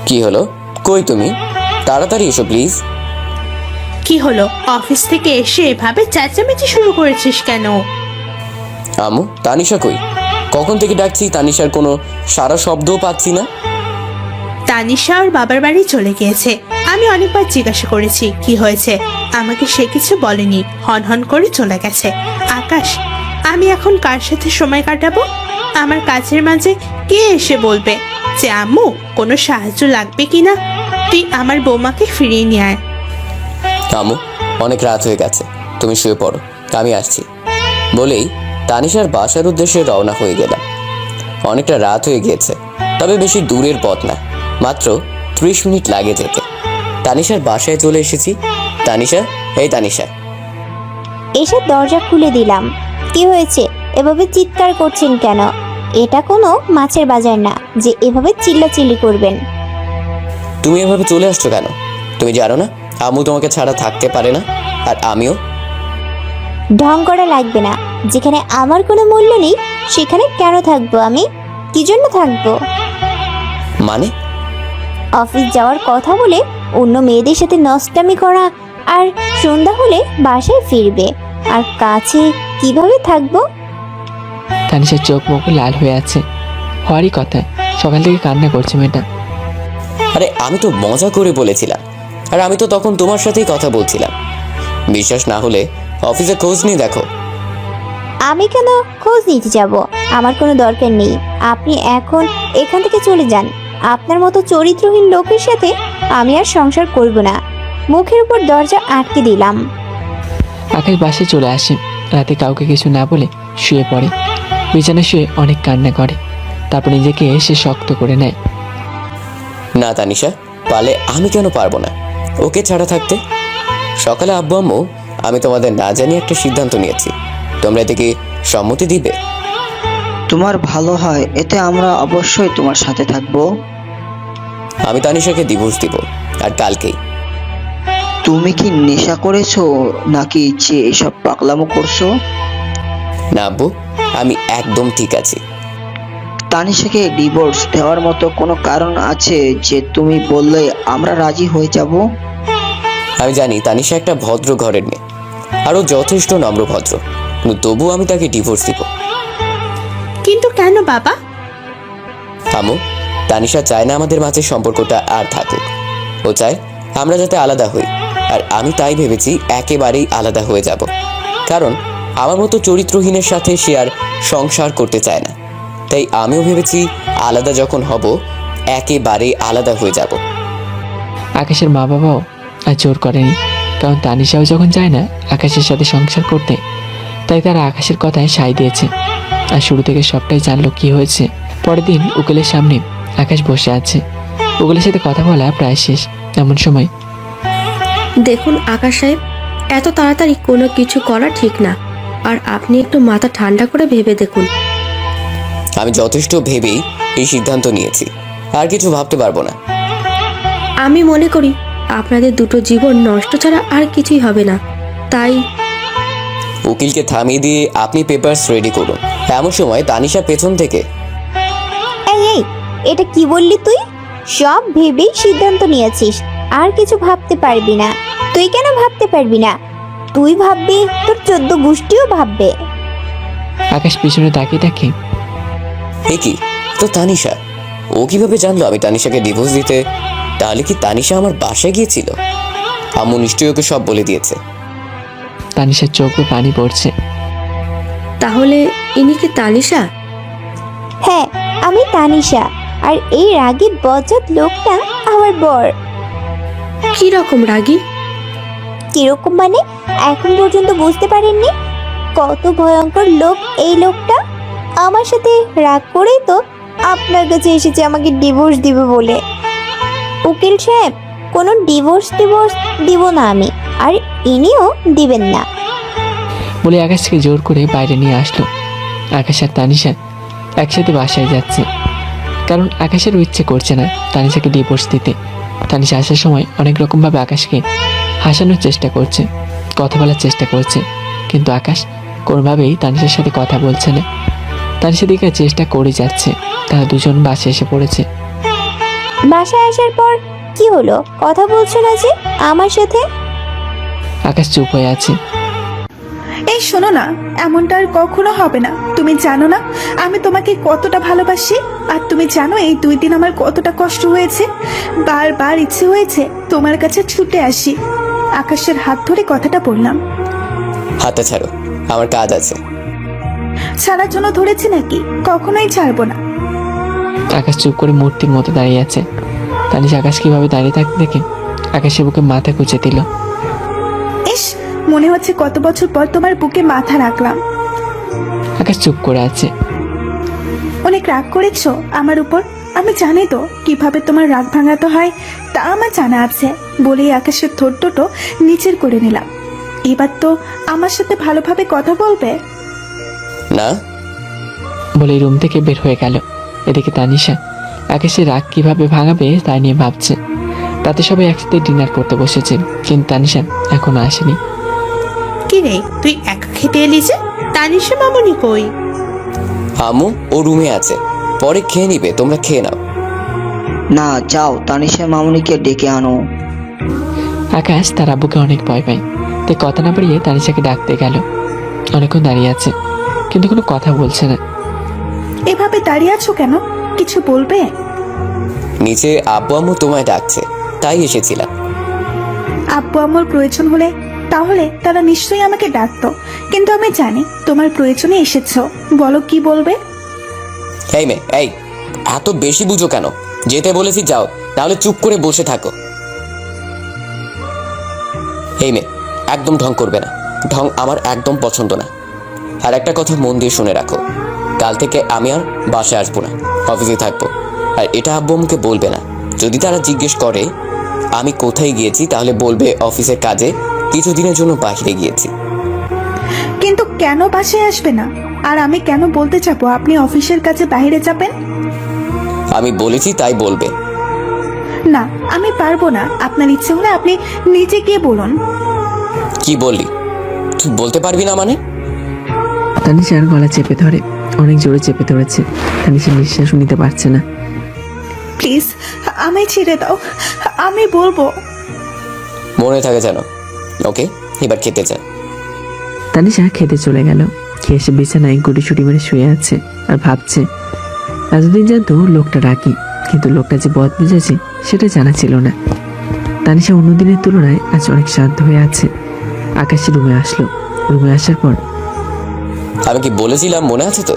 কি হলো, কই তুমি? তাড়াতাড়ি এসো প্লিজ। কি হলো, অফিস থেকে এসে এভাবে চেঁচামেচি শুরু করেছিস কেন? আম্মু, তানিশা কই? কখন থেকে ডাকছি, তানিশার কোনো সারা শব্দও পাচ্ছি না। তানিশা ওর বাবার বাড়ি চলে গিয়েছে। আমি অনেকবার জিজ্ঞাসা করেছি কি হয়েছে, আমাকে সে কিছু বলেনি, হন হন করে চলে গেছে। আকাশ, আমি এখন কার সাথে সময় কাটাবো? আমার কাজের মাঝে কে এসে বলবে যে আম্মু কোনো সাহায্য লাগবে কিনা, তুই আমার বৌমাকে ফিরিয়ে নিয়ে আয়। আম্মু, অনেক রাত হয়ে গেছে, তুমি শুয়ে পড়ো, আমি আসছি। বলেই তানিশার বাসার উদ্দেশ্যে রওনা হয়ে গেলাম। অনেকটা রাত হয়ে গিয়েছে, তবে বেশি দূরের পথ না, মাত্র 30 মিনিট লাগে যেতে। তানিশার বাসায় চলে এসেছি। তানিশা, এই তানিশা। এসে দরজা খুলে দিলাম। কি হয়েছে, এভাবে চিৎকার করছেন কেন? এটা কোনো মাছের বাজার না যে এভাবে চিল্লাচিল্লি করবেন। তুমি এভাবে চলে আসছো কেন? তুমি জানো না আম্মু তোমাকে ছাড়া থাকতে পারে না, আর আমিও। ঢং করা লাগবে না। যেখানে আমার কোনো মূল্য নেই সেখানে কেন থাকবো আমি? কি জন্য থাকবো? মানে? অফিস যাওয়ার কথা বলে অন্য মেয়েদের সাথে নষ্টামি করা, আর সন্ধ্যা হলে বাসায় ফিরবে, আর কাছে কিভাবে থাকবো? তানিশার চোখ মুখ লাল হয়ে আছে। হওয়ারই কথা, সকাল থেকে কান্না করছে মেয়েটা। আরে আমি তো মজা করে বলেছিলাম, আর আমি তো তখন তোমার সাথেই কথা বলছিলাম। বিশ্বাস না হলে অফিসে খোঁজ নিয়ে দেখো। আমি কেন খোঁজ নিতে যাব? আমার কোনো দরকার নেই। আপনি এখন এখান থেকে চলে যান। আপনার মতো চরিত্রহীন লোকের সাথে আমি আর সংসার করব না। মুখের উপর দরজা আটকে দিলাম। আকাশ বাসে চলে আসে। রাতে কাউকে কিছু না বলে শুয়ে পড়ে। বিছানায় শুয়ে অনেক কান্না করে, তারপর নিজেকে সে শক্ত করে নেয়। না তানিশা, পারলে আমি কেন পারবো না ওকে ছাড়া থাকতে? সকালে আব্বু আম্মু আমি তোমাদের না জানিয়ে একটা সিদ্ধান্ত নিয়েছি, তোমরা এতে কি সম্মতি দিবে? তোমার ভালো হয়, এতে আমরা অবশ্যই তোমার সাথে থাকবো। আমি তানিশাকে ডিভোর্স দিব, আর কালকেই। তুমি কি নেশা করেছো নাকি যে এসব পাগলামো করছো? না আব্বু, আমি একদম ঠিক আছি। তানিশাকে ডিভোর্স দেওয়ার মতো কোনো কারণ আছে যে তুমি বললে আমরা রাজি হয়ে যাব? আমি জানি তানিশা একটা ভদ্র ঘরের মেয়ে, আরও যথেষ্ট নম্র ভদ্র, কিন্তু তবু আমি তাকে ডিভোর্স দিব। কিন্তু কেন বাবা? আম্মু, তানিশা চায় না আমাদের মাঝে সম্পর্কটা আর থাকুক। ও চায় আমরা যাতে আলাদা হই, আর আমি তাই ভেবেছি একেবারেই আলাদা হয়ে যাব। কারণ আমার মতো চরিত্রহীনের সাথে সে আর সংসার করতে চায় না। তাই আমিও ভেবেছি আলাদা যখন হব, একেবারেই আলাদা হয়ে যাব। আকাশের মা বাবাও আর জোর করেনি, কারণ তানিশাও যখন চায় না আকাশের সাথে সংসার করতে, তাই তারা আকাশের কথায় সায় দিয়েছে। আর শুরু থেকে সবটাই জানলো কি হয়েছে। পরের দিন উকিলের সামনে আকাশ বসে আছে। উকিলের সাথে কথা বলা প্রায় শেষ। এমন সময় দেখুন আকাশ সাহেব, এত তাড়াতাড়ি কোনো কিছু করা ঠিক না, আর আপনি একটু মাথা ঠান্ডা করে ভেবে দেখুন। আমি যথেষ্ট ভেবেই এই সিদ্ধান্ত নিয়েছি, আর কিছু ভাবতে পারবো না। আমি মনে করি আপনাদের দুটো জীবন নষ্ট ছাড়া আর কিছুই হবে না। তাই উকিলকে থামিয়ে দিয়ে আপনি পেপারস রেডি করুন। এমন সময় তানিশা পেছন থেকে, এই এই, এটা কি বললি তুই? সব ভেবেই সিদ্ধান্ত নিয়েছিস, আর কিছু ভাবতে পারবি না? তুই কেন ভাবতে পারবি না? তুই ভাববি, তোর 14 গোষ্ঠীও ভাববে। আকাশ পিছনে তাকিয়ে দেখে এ কি, তো তানিশা? ও কিভাবে জানলো আমি তানিশাকে ডিভোর্স দিতে? তাহলে কি তানিশা আমার বাসায় গিয়েছিল? আম্মু নিশ্চয়ই ওকে সব বলে দিয়েছে। তানিশার চোখে পানি পড়ছে। তাহলে ইনি কি তানিশা? হ্যাঁ, আমি তানিশা, আর এই রাগী বজ্জাত লোকটা আমার বর। কি রকম রাগী? কিরকম মানে এখন পর্যন্ত বুঝতে পারেননি? কত ভয়ঙ্কর লোক এই লোকটা। আমার সাথে রাগ করেই তো আপনার কাছে এসেছে আমাকে ডিভোর্স দিবে বলে। উকিল সাহেব, কোনো ডিভোর্স দিব না আমি, আর ইনিও দিবেন না। বলে আকাশকে জোর করে বাইরে নিয়ে আসলো। আকাশ আর তানিশা একসাথে বাসায় যাচ্ছে, কারণ আকাশেরও ইচ্ছে করছে না তানিশাকে ডিভোর্স দিতে। তানিশা আসার সময় অনেক রকমভাবে আকাশকে হাসানোর চেষ্টা করছে, কথা বলার চেষ্টা করছে, কিন্তু আকাশ কোনোভাবেই তানিশার সাথে কথা বলছে না। তানিশা দিকে চেষ্টা করে যাচ্ছে। তারা দুজন বাসে এসে পড়েছে। বাসায় আসার পর কি হলো? কথা বলছো না যে আমার সাথে? আকাশ চুপ হয়ে আছে। এই শোনো না, এমনটা আর কখনো হবে না। তুমি জানো না আমি তোমাকে কতটা ভালোবাসি, আর তুমি জানো এই 2 দিন আমার কতটা কষ্ট হয়েছে। বারবার ইচ্ছে হয়েছে তোমার কাছে ছুটে আসি। আকাশের হাত ধরে কথাটা বললাম। হাতটা ছাড়ো, আমার কাজ আছে। ছাড়ার জন্য ধরেছি নাকি? কখনোই ছাড়বো না। আকাশ চুপ করে মূর্তির মতো দাঁড়িয়ে আছে। তানিশা আকাশ কিভাবে দাঁড়িয়ে থাকতে দেখে আকাশের বুকে মাথা কুঁচে দিল। ইস, মনে হচ্ছে কত বছর পর তোমার বুকে মাথা রাখলাম। আকাশ চুপ করে আছে। অনেক রাগ করেছো আমার উপর। আমি জানি তো কিভাবে তোমার রাগ ভাঙাতে হয়, তা আমার জানা আছে বলেই আকাশের ঠোঁট দুটো নিচের করে নিলাম। এবার তো আমার সাথে ভালোভাবে কথা বলবে। না, বলে রুম থেকে বের হয়ে গেল। এদিকে তানিশা আকাশের রাগ কিভাবে ভাঙাবে তা নিয়ে ভাবছে। তাতে সবাই একসাথে ডিনার করতে বসেছে, কিন্তু তানিশা এখনো আসেনি। কি রে, তুই একা খেতে এলি যে? তানিশা মামুনি কই? আম্মু ও রুমে আছে, পরে খেয়ে নিবে, তোমরা খেয়ে নাও। না, যাও তানিশা মামুনিকে ডেকে আনো। আকাশ তার আব্বুকে অনেক ভয় পায়, তাই কথা না বাড়িয়ে তানিশাকে ডাকতে গেল। অনেকক্ষণ দাঁড়িয়ে আছে, কিন্তু কোনো কথা বলছে না। এভাবে দাঁড়িয়ে আছো কেন? কিছু বলবে? নিচে আব্বু আম্মু তোমায় ডাকছে, তাই এসেছিলাম। আব্বু আমার প্রয়োজন হলে তাহলে তারা নিশ্চয়ই আমাকে ডাকতো, কিন্তু আমি জানি তোমার প্রয়োজনে এসেছো। বলো কি বলবে? এই মেয়ে, এই এত বেশি বুঝো কেন? যেতে বলেছি যাও, তাহলে চুপ করে বসে থাকো। এই মেয়ে, একদম ঢং করবে না, ঢং আমার একদম পছন্দ না। আর একটা কথা মন দিয়ে শুনে রাখো, কাল থেকে আমি আর বাসায় আসবো না, অফিসে থাকবো। আর এটা আব্বু আম্মুকে বলবে না। যদি তারা জিজ্ঞেস করে আমি কোথায় গিয়েছি, তাহলে বলবে অফিসের কাজে কিছুদিনের জন্য বাইরে গিয়েছি। কিন্তু কেন বাসায় আসবে না? আর আমি কেন বলতে যাবো আপনি অফিসের কাছে বাইরে যাবেন? আমি বলেছি তাই বলবে। না, আমি পারবো না। আপনার ইচ্ছে হলে আপনি নিজে গিয়ে বলুন। কি বললি? তুই বলতে পারবি না মানে? তানিশার গলা চেপে ধরে, অনেক জোরে চেপে ধরেছে। তানিশা নিঃশ্বাস নিতে পারছে না। প্লিজ আমায় ছেড়ে দাও, আমি বলবো। মনে থাকে যেন। ওকে, এবার খেতে যা। তানিশা খেতে চলে গেল। খেয়ে এসে বিছানায় গুটিসুটি মেরে শুয়ে আছে আর ভাবছে, এতদিন জানতো লোকটা রাগী, কিন্তু লোকটা যে বদমেজাজি সেটা জানা ছিল না। তানিশা অন্যদিনের তুলনায় আজ অনেক শান্ত হয়ে আছে। আকাশে রুমে আসলো। রুমে আসার পর আমি কি বলেছিলাম মনে আছে তো?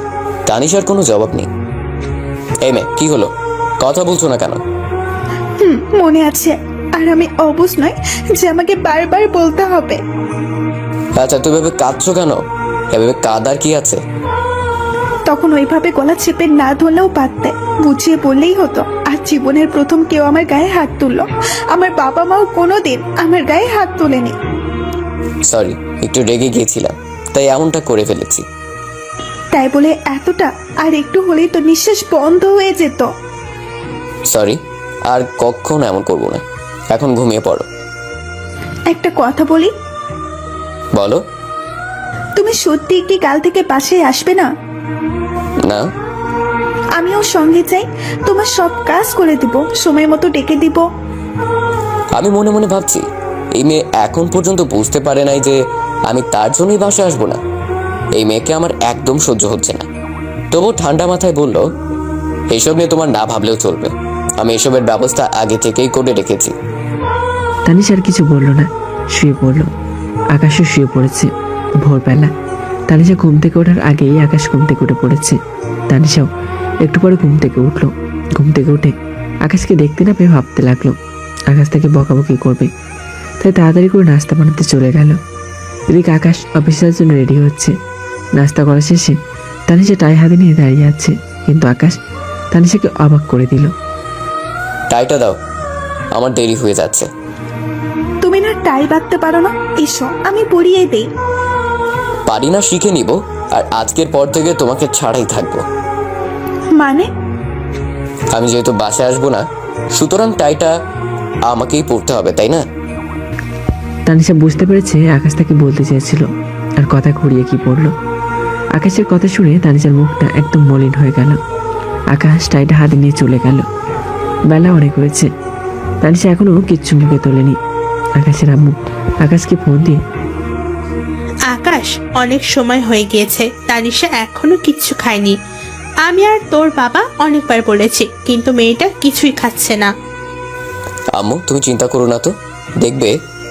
তানিশার কোনো জবাব নেই। এই মেয়ে, কি হলো? কথা বলছো না কেন? মনে আছে, আর আমি অবুঝ নই যে আমাকে বারবার বলতে হবে। আচ্ছা, তুই ভেবে কাঁদছো কেন? এভাবে কাঁদার কি আছে? তখন ওইভাবে গলা চেপে না ধরলেও পারতে, বুঝিয়ে বললেই হতো। আর জীবনের প্রথম কেউ আমার গায়ে হাত তুললো। আমার বাবা মাও কোনোদিন আমার গায়ে হাত তোলেনি। সরি, একটু রেগে গিয়েছিলাম, তাই এমনটা করে ফেলেছি। তাই বলে এতটা? আর একটু হলেই তো নিঃশ্বাস বন্ধ হয়ে যেত। সরি, আর কখনো এমন করবো না। এখন ঘুমিয়ে পড়ো। একটা কথা বলি, বলো। তুমি সত্যি কি কাল থেকে বাসায় আসবে না? না, আমিও সঙ্গে চাই। তোমার সব কাজ করে দিব, সময় মতো ডেকে দিব। আমি মনে মনে ভাবছি, এই মেয়ে এখন পর্যন্ত বুঝতে পারে নাই যে আমি তার জন্যই বাসায় আসবো না। এই মেয়েকে আমার একদম সহ্য হচ্ছে না। তবু ঠান্ডা মাথায় বলল, এসব নিয়ে তোমার না ভাবলেও চলবে, আমি এসবের ব্যবস্থা আগে থেকেই করে রেখেছি। তানিশা আর কিছু বলল না, শুয়ে পড়ল। আকাশও শুয়ে পড়েছে। ভোরবেলা তানিশা ঘুম থেকে ওঠার আগেই আকাশ ঘুম থেকে উঠে পড়েছে। তানিশাও একটু পরে ঘুম থেকে উঠলো। ঘুম থেকে উঠে আকাশকে দেখতে না পেয়ে ভাবতে লাগলো আকাশ তাকে বকাবকি করবে, তাই তাড়াতাড়ি করে নাস্তা বানাতে চলে গেল। এদিকে আকাশ অফিসের জন্য রেডি হচ্ছে। নাস্তা করা শেষে তানিশা টাই হাতে নিয়ে দাঁড়িয়ে আছে, কিন্তু আকাশ তানিশাকে অবাক করে দিল। টাইটা দাও, আমার দেরি হয়ে যাচ্ছে। তুমি না টাই বাঁধতে পারো না? এসো আমি পরিয়ে দেই। পারি না, শিখে নিব। আর আজকের পর থেকে তোমাকে ছাড়াই থাকবো। মানে? আমি যেহেতু বাসায় আসবো না, সুতরাং টাইটা আমাকেই পড়তে হবে, তাই না? তানিশা বুঝতে পেরেছে আকাশ তাকে বলতে চেয়েছিল, আর কথা ঘুরিয়ে কি পড়লো। আকাশের কথা শুনে তানিশার মুখটা একদম মলিন হয়ে গেল। আকাশ টাইটা হাতে নিয়ে চলে গেল। বেলা অনেক হয়েছে, তানিশা এখনো কিচ্ছু মুখে তোলেনি। আকাশের আম্মু আকাশকে ফোন দিয়ে, আকাশ, অনেক সময় হয়ে গিয়েছে, তানিশা এখনো কিচ্ছু খায়নি। আমি আর তোর বাবা অনেকবার বলেছি, কিন্তু মেয়েটা কিছুই খাচ্ছে না। আম্মু, তুমি চিন্তা করো না তো, দেখবে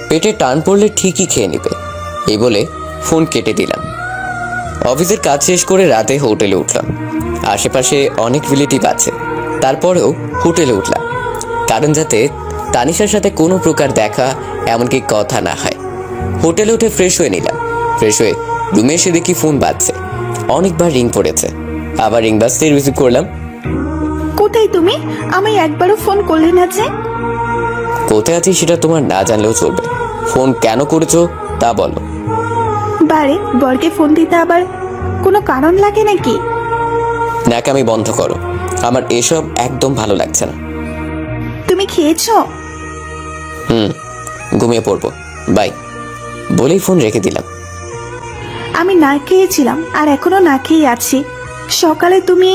পেটে টান পড়লে ঠিকই খেয়ে নিবে। এই বলে ফোন কেটে দিলাম। অফিসের কাজ শেষ করে রাতে হোটেলে উঠলাম। আশেপাশে অনেক রিলেটিভ আছে, তারপরেও হোটেলে উঠলাম, কারণ যাতে তানিশার সাথে কোনো প্রকার দেখা এমনকি কথা না হয়। হোটেলে উঠে ফ্রেশ হয়ে নিলাম। ফ্রেশ হয়ে রুমে এসে দেখি ফোন বাজছে। অনেকবার রিং পড়েছে, আবার রিং বাজতে রিসিভ করলাম। কোথায় তুমি? আমি একবারও ফোন করলে না যে। কোথায় আছি সেটা তোমার না জানলেও চলবে। ফোন কেন করেছো তা বলো। বারে বরকে ফোন দিতে আবার কোনো কারণ লাগে নাকি? ন্যাকামি বন্ধ করো, আমার এসব একদম ভালো লাগছে না। তুমি খেয়েছো? ঘুমিয়ে পড়বো, বাই বলেই ফোন রেখে দিলাম। আমি না খেয়েছিলাম আর এখনো না খেয়ে আছি। সকালে তুমি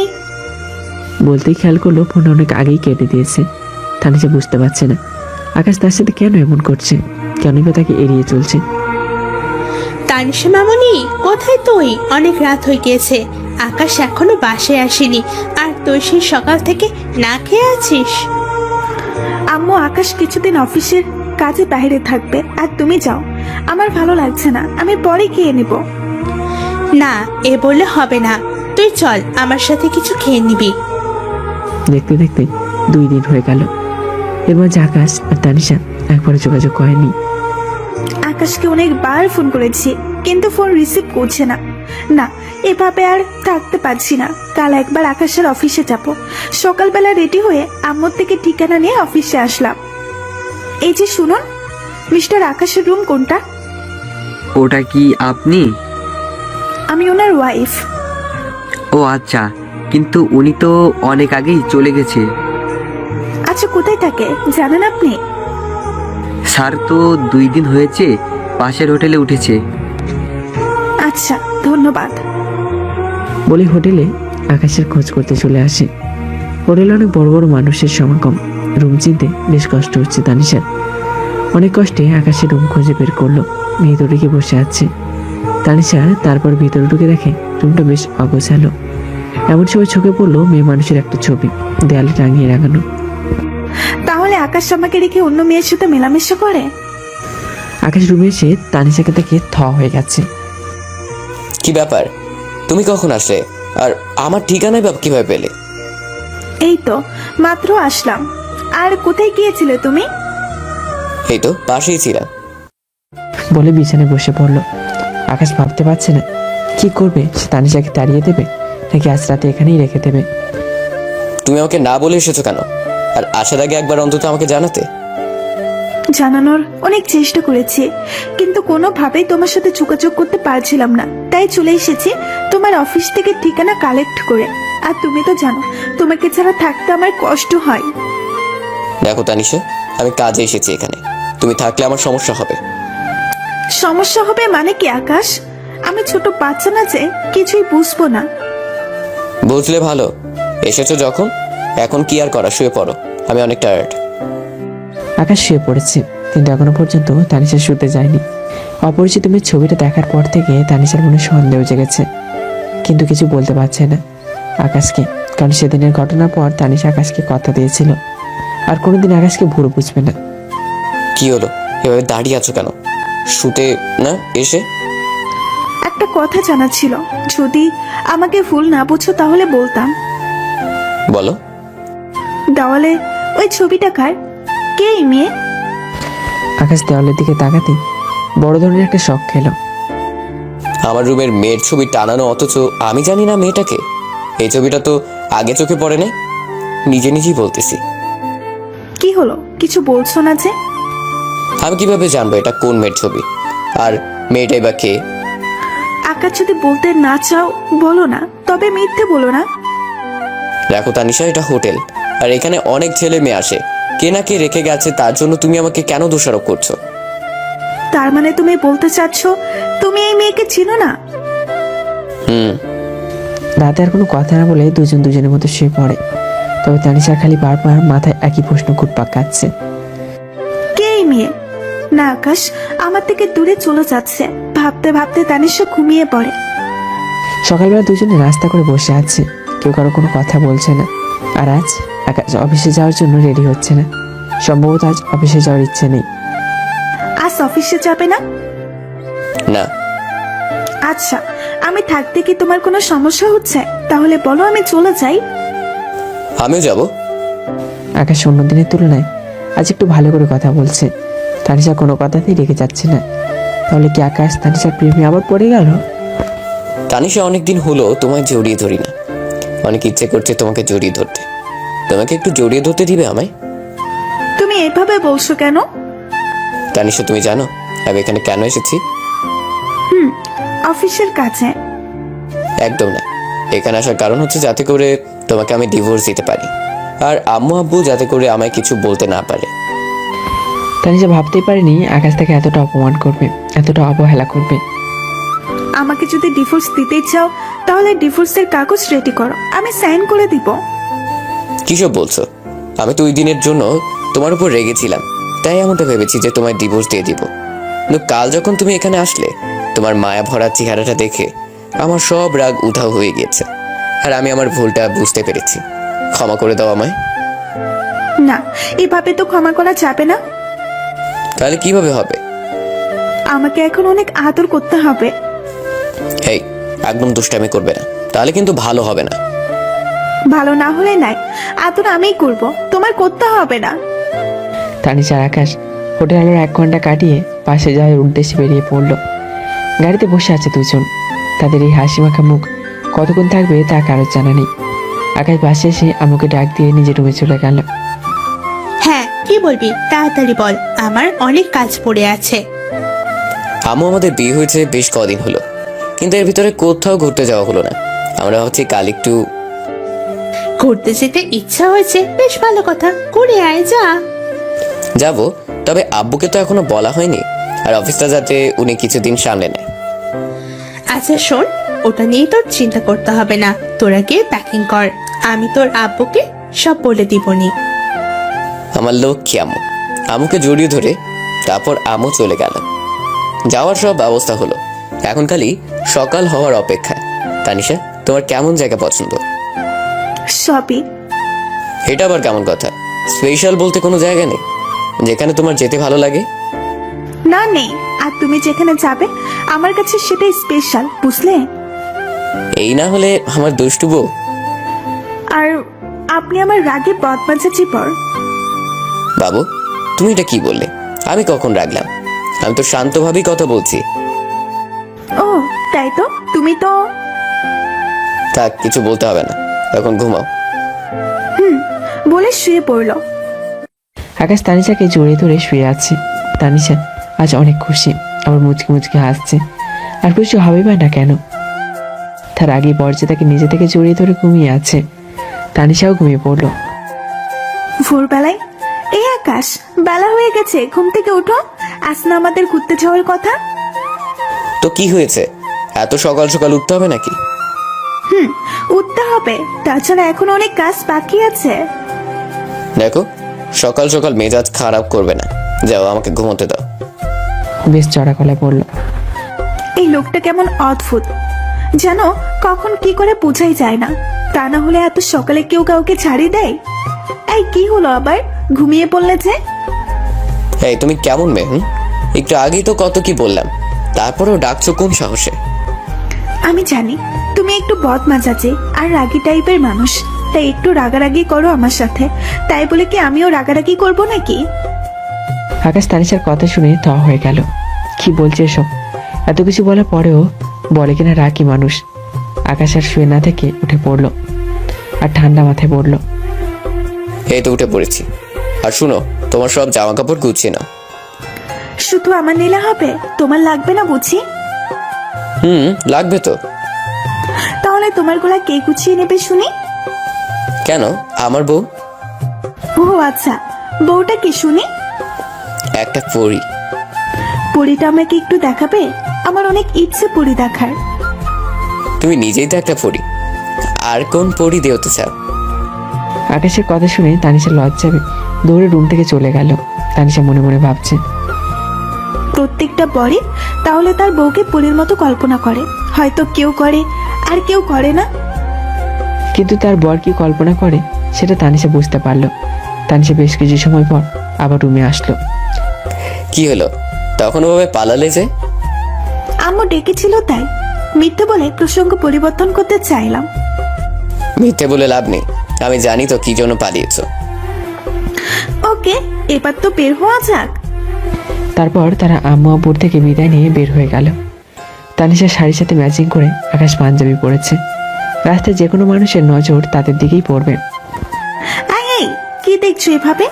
বলতেই খেয়াল করলো ফোন অনেক আগেই কেটে দিয়েছে। তানিশা বুঝতে পারছে না আকাশ তার সাথে কেন এমন করছে, কেনই বা তাকে এড়িয়ে চলছে। তানিশা মামনি, কোথায় তুই? অনেক রাত হয়ে গিয়েছে, আকাশ এখনো বাসায় আসেনি, আর তুই সেই সকাল থেকে না খেয়ে আছিস। আম্মু আকাশ কিছুদিন অফিসের কাজে বাইরে থাকবে আর তুমি যাও। আমার ভালো লাগছে না, আমি পরে খেয়ে নেব। না, এ বললে হবে না, তুই চল, আমার সাথে কিছু খেয়ে নিবি। দেখতে দেখতে 2 দিন হয়ে গেল। এবার যে আকাশ আর তানিশা একবারে যোগাযোগ করেনি। আকাশকে অনেকবার ফোন করেছি কিন্তু ফোন রিসিভ করছে না। না, এভাবে আর থাকতে পারছি না। কাল একবার আকাশের অফিসে যাব। সকালবেলা রেডি হয়ে আম্মুর থেকে ঠিকানা নিয়ে অফিসে আসলাম। এই যে শুনুন, মিস্টার আকাশের রুম কোনটা? ওটা কি আপনি? আমি ওনার ওয়াইফ। ও আচ্ছা, কিন্তু উনি তো অনেক আগেই চলে গেছে। আচ্ছা, কোথায় থাকে জানেন আপনি? স্যার তো 2 দিন হয়েছে পাশের হোটেলে উঠেছে। আচ্ছা, ধন্যবাদ। বলে হোটেলে আকাশের খোঁজ করতে চলে আসে। হোটেলে অনেক বড় বড় মানুষের সমাগম। রুম চিনতে বেশ কষ্ট হচ্ছে তানিশার। অনেক কষ্টে আকাশের রুম খুঁজে বের করলো। ভিতরে গিয়ে বসে আছে তানিশা। তারপর ভিতরে ঢুকে দেখে রুমটা বেশ অগোছালো। এমন সময় চোখে পড়লো মেয়ে মানুষের একটা ছবি দেয়ালে টাঙিয়ে রাখানো। তাহলে আকাশ আমাকে রেখে অন্য মেয়ের সাথে মেলামেশা করে? আকাশ রুমে এসে তানিশাকে দেখে হয়ে গেছে। কি ব্যাপার, তুমি কখন আসলে? আর আমার ঠিকানায় বাপ কিভাবে পেলে? এই তো মাত্র আসলাম। আর কোথায় গিয়েছিলে তুমি? এই তো পাশেই ছিলাম। বলে বিছানায় বসে পড়লো। আকাশ ভাবতে পারছে না কি করবে। সে তানিশাকে তাড়িয়ে দেবে নাকি আজ রাতে এখানেই রেখে দেবে। তুমি আমাকে না বলে এসেছো কেন? আর আসার আগে একবার অন্তত আমাকে জানাতে। জানানোর অনেক চেষ্টা করেছি কিন্তু কোনোভাবেই তোমার সাথে যোগাযোগ করতে পারছিলাম না। তাই চলে এসেছি তোমার অফিস থেকে ঠিকানা কালেক্ট করে। আর তুমি তো জানো তোমাকে ছাড়া থাকতে আমার কষ্ট হয়। দেখো তানিশা, আমি কাজে এসেছি এখানে, তুমি থাকলে আমার সমস্যা হবে। সমস্যা হবে মানে কি আকাশ? আমি ছোট বাচ্চা না যে কিছুই বুঝবো না। বুঝলে ভালো। এসেছো যখন, এখন কি আর করা, শুয়ে পড়ো, আমি অনেক টায়ার্ড। আকাশ শুয়ে পড়েছে কিন্তু এখনো পর্যন্ত তানিশা শুতে যায়নি। অপরিচিত মেয়ের ছবিটা দেখার পর থেকে তানিশার মনে সন্দেহ জেগেছে, কিন্তু কিছু বলতে পারছে না আকাশকে। কারণ সেদিনের ঘটনার পর তানিশা আকাশকে কথা দিয়েছিল আর কোনোদিন আকাশকে ভুল বুঝবে না। কি হলো, এভাবে দাঁড়িয়ে আছো কেন? শুতে না এসে? একটা কথা জানা ছিল, যদি আমাকে ভুল না বুঝো তাহলে বলতাম। বলো। দেওয়ালে ওই ছবিটা কার? কে এই মেয়ে? আকাশ দেওয়ালের দিকে তাকাতেই বড় ধরনের একটা শখ খেলো। আমার রুমের মেয়ের ছবি টানানো, অথচ আমি জানি না মেয়েটাকে। এই ছবিটা তো আগে চোখে পড়ে নাই। নিজে নিজেই বলতেছি। কি হলো, কিছু বলছো না যে? আমি কিভাবে জানবো এটা কোন মেয়ের ছবি? আর মেয়েটাই বা কে? আকাশ যদি বলতে না চাও বলো না, তবে মিথ্যে বলো না। দেখো তানিশা, এটা হোটেল, আর এখানে অনেক ছেলে মেয়ে আসে। কে না কে রেখে গেছে, তার জন্য তুমি আমাকে কেন দোষারোপ করছো? তার মানে তুমি বলতে চাচ্ছ তুমি এই মেয়েকে চিনো না? রাতে আর কোনো কথা না বলে দুজন দুজনের মতো শুয়ে পড়ে। তবে তানিশা খালি বারবার মাথায় একই প্রশ্ন ঘুরপাক খাচ্ছে। কে এই মেয়ে? না আকাশ আমার থেকে দূরে চলে যাচ্ছে। ভাবতে ভাবতে তানিশা ঘুমিয়ে পড়ে। সকালবেলা দুজনে রাস্তা করে বসে আছে, কেউ কারো কোনো কথা বলছে না। আর আজ আকাশ অফিসে যাওয়ার জন্য রেডি হচ্ছে না। সম্ভবত আজ অফিসে যাওয়ার ইচ্ছে নেই। আজ অফিসে যাবে না? না। আচ্ছা, আমি থাকতে কি তোমার কোনো সমস্যা হচ্ছে? তাহলে বলো, আমি চলে যাই। আমিও যাব। আকাশ অন্য দিনের তুলনায় আজ একটু ভালো করে কথা বলছে। তানিশা কোনো কথাতেই রেগে যাচ্ছে না। তাহলে কি আকাশ তানিশার প্রেমে আবার পড়ে গেল? তানিশা অনেকদিন হলো তোমায় জড়িয়ে ধরি না, অনেক ইচ্ছে করছে তোমাকে জড়িয়ে ধরতে। তোমাকে একটু জড়িয়ে ধরতে দিবে আমায়? তুমি এভাবে বলছো কেন? তানিশা তুমি জানো আমি এখানে কেন এসেছি? অফিসের কাছে। একদম না, এখানে আসার কারণ হচ্ছে যাতে করে তোমাকে আমি ডিভোর্স দিতে পারি, আর আম্মু আব্বু যাতে করে আমায় কিছু বলতে না পারে। তানিশা ভাবতেই পারেনি আকাশ তাকে এতটা অপমান করবে, এতটা অবহেলা করবে। আমাকে যদি ডিভোর্স দিতে চাও তাহলে ডিভোর্সের কাগজ রেডি করো, আমি সাইন করে দিব। কিসব বলছো? আমি তো ওই দিনের জন্য তোমার উপর রেগেছিলাম, তাই এমনটা ভেবেছি যে তোমায় ডিভোর্স দিয়ে দিব। কিন্তু কাল যখন তুমি এখানে আসলে, তোমার মায়া ভরা চেহারাটা দেখে আমার সব রাগ উধাও হয়ে গিয়েছে, আর আমি আমার ভুলটা বুঝতে পেরেছি। ক্ষমা করে দাও আমায়। না, এভাবে তো ক্ষমা করা যাবে না। তাহলে কিভাবে হবে? আমাকে এখন অনেক আদর করতে হবে। এই, একদম দুষ্টামি করবে না, তাহলে কিন্তু ভালো হবে না। ভালো না হলে নাই, আদর আমিই করব, তোমার করতে হবে না। তানিশা আর আকাশ হোটেল আলোর 1 ঘন্টা কাটিয়ে পাশে যাওয়ার উদ্দেশ্যে বেরিয়ে পড়ল। গাড়িতে বসে আছে দুজন, তাদের এই হাসি মাখা মুখ কতক্ষণ থাকবে তা কারোর জানা নেই। আকাশ বাসে এসে আমাকে ডাক দিয়ে নিজের রুমে চলে গেল। হ্যাঁ, কি বলবি তাড়াতাড়ি বল, আমার অনেক কাজ পড়ে আছে। আম্মু আমাদের বিয়ে হয়েছে বেশ কদিন হলো, কিন্তু এর ভিতরে কোথাও ঘুরতে যাওয়া হলো না। আমরা ভাবছি কাল একটু ঘুরতে যেতে ইচ্ছা হয়েছে, বেশ ভালো কথা, করে আয় যা। যাব, তবে আব্বুকে তো এখনো বলা হয়নি, আর অফিসটা যাতে উনি কিছুদিন সামলে নেয়। আচ্ছা শোন, ওটা নিয়ে তোর চিন্তা করতে হবে না, তোরা গিয়ে প্যাকিং কর, আমি তোর আব্বুকে সব বলে দিবনি। আমার লক্ষ্মী আম্মু। আম্মুকে জড়িয়ে ধরে তারপর আম্মু চলে গেল। যাওয়ার সব ব্যবস্থা হলো, এখন খালি সকাল হওয়ার অপেক্ষা। তানিশা, তোমার কেমন জায়গা পছন্দ? সবই। এটা আবার কেমন কথা? স্পেশাল বলতে কোনো জায়গা নেই যেখানে তোমার যেতে ভালো লাগে? না, নেই। আর তুমি যেখানে যাবে আমার কাছে সেটাই স্পেশাল, বুঝলে? এই না হলে আমার দুষ্টু বউ। আর আপনি আমার রাগে বদমাজাচি পর। বাবু, তুমি এটা কি বললে? আমি কখন রাখলাম? আমি তো শান্তভাবেই কথা বলছি। ও তাই তো, তুমি তো। থাক, কিছু বলতে হবে না, এখন ঘুমাও। বলে শুয়ে পড়লো। আকাশ তানিশাকে জড়িয়ে ধরে শুয়ে আছে। তানিশা আজ অনেক খুশি, আবার মুচকি মুচকি হাসছে। আর খুশি হবে বা না কেন? তার আগে বর্জা তাকে নিজে থেকে জড়িয়ে ধরে ঘুমিয়ে আছে। তানিশাও ঘুমিয়ে পড়লো। ভোরবেলায়, এই আকাশ, বেলা হয়ে গেছে, ঘুম থেকে উঠো। আজ না আমাদের ঘুরতে যাওয়ার কথা। তো কি হয়েছে? এত সকাল সকাল উঠতে হবে নাকি? উঠতে হবে, তাছাড়া এখন অনেক কাজ বাকি আছে। দেখো, সকাল সকাল মেজাজ খারাপ করবে না, যাও আমাকে ঘুমোতে দাও। বেশ চড়া গলায় পড়লো। এই লোকটা কেমন অদ্ভুত, যেন কখন কি করে বোঝাই যায় না। তা না হলে এত সকালে কেউ কাউকে ছাড়িয়ে দেয়? এই কি হলো আবার, ঘুমিয়ে পড়লে যে? এই তুমি কেমন মেয়ে? একটু আগেই তো কত কি বললাম, তারপরেও ডাকছো কোন সাহসে? আমি জানি তুমি একটু বদমাজাচি আর রাগী টাইপের মানুষ, তাই একটু রাগারাগি করো আমার সাথে। তাই বলে কি আমিও রাগারাগি করব নাকি? আকাশ তানিশার কথা শুনে থ হয়ে গেল। কি বলছে এসব? এত কিছু বলার পরেও বলে কিনা রাগী মানুষ। আকাশ আর শুয়ে না থেকে উঠে পড়লো আর ঠান্ডা মাথায় পড়লো। এই তো উঠে পড়েছি, আর শুনো, তোমার সব জামা কাপড় গুছিয়ে নাও। শুধু আমার নিলে হবে? তোমার লাগবে না বুঝি? লাগবে তো। তাহলে তোমার গলা কে গুছিয়ে নেবে শুনি? কেন, আমার বউ। ও আচ্ছা, বউটা কি শুনি? একটা পরী। পরীটা আমাকে একটু দেখাবে? আমার অনেক ইচ্ছে পরী দেখার। তুমি নিজেই তো একটা পরী, আর কোন পরী দেওতে চাও? আকাশের কথা শুনে তানিশা লজ্জা দৌড়ে রুম থেকে চলে গেল। তানিশা মনে মনে ভাবছে, প্রত্যেকটা বরে তাহলে তার বউকে পরীর মতো কল্পনা করে, হয়তো কেউ করে আর কেউ করে না। কিন্তু তার বর কি কল্পনা করে সেটা তানিশা বুঝতে পারলো। তানিশা বেশ কিছু সময় পর আবার রুমে আসলো। কি হলো, তখন ওভাবে পালালে যে? আম্মু ডেকেছিল তাই মিথ্যে বলে প্রসঙ্গ পরিবর্তন করতে চাইলাম। মিথ্যে বলে লাভ নেই, আমি জানি তো কি জন্য পালিয়েছো। ওকে, এবার তো বের হওয়া যাক। তারপর তারা আম্মু আব্বুর থেকে বিদায় নিয়ে বের হয়ে গেল। তানিশা শাড়ির সাথে ম্যাচিং করে আকাশ পাঞ্জাবি পরেছে। রাস্তায় যে কোনো মানুষের নজর তাদের দিকেই পড়বে। এই কি দেখছো এভাবে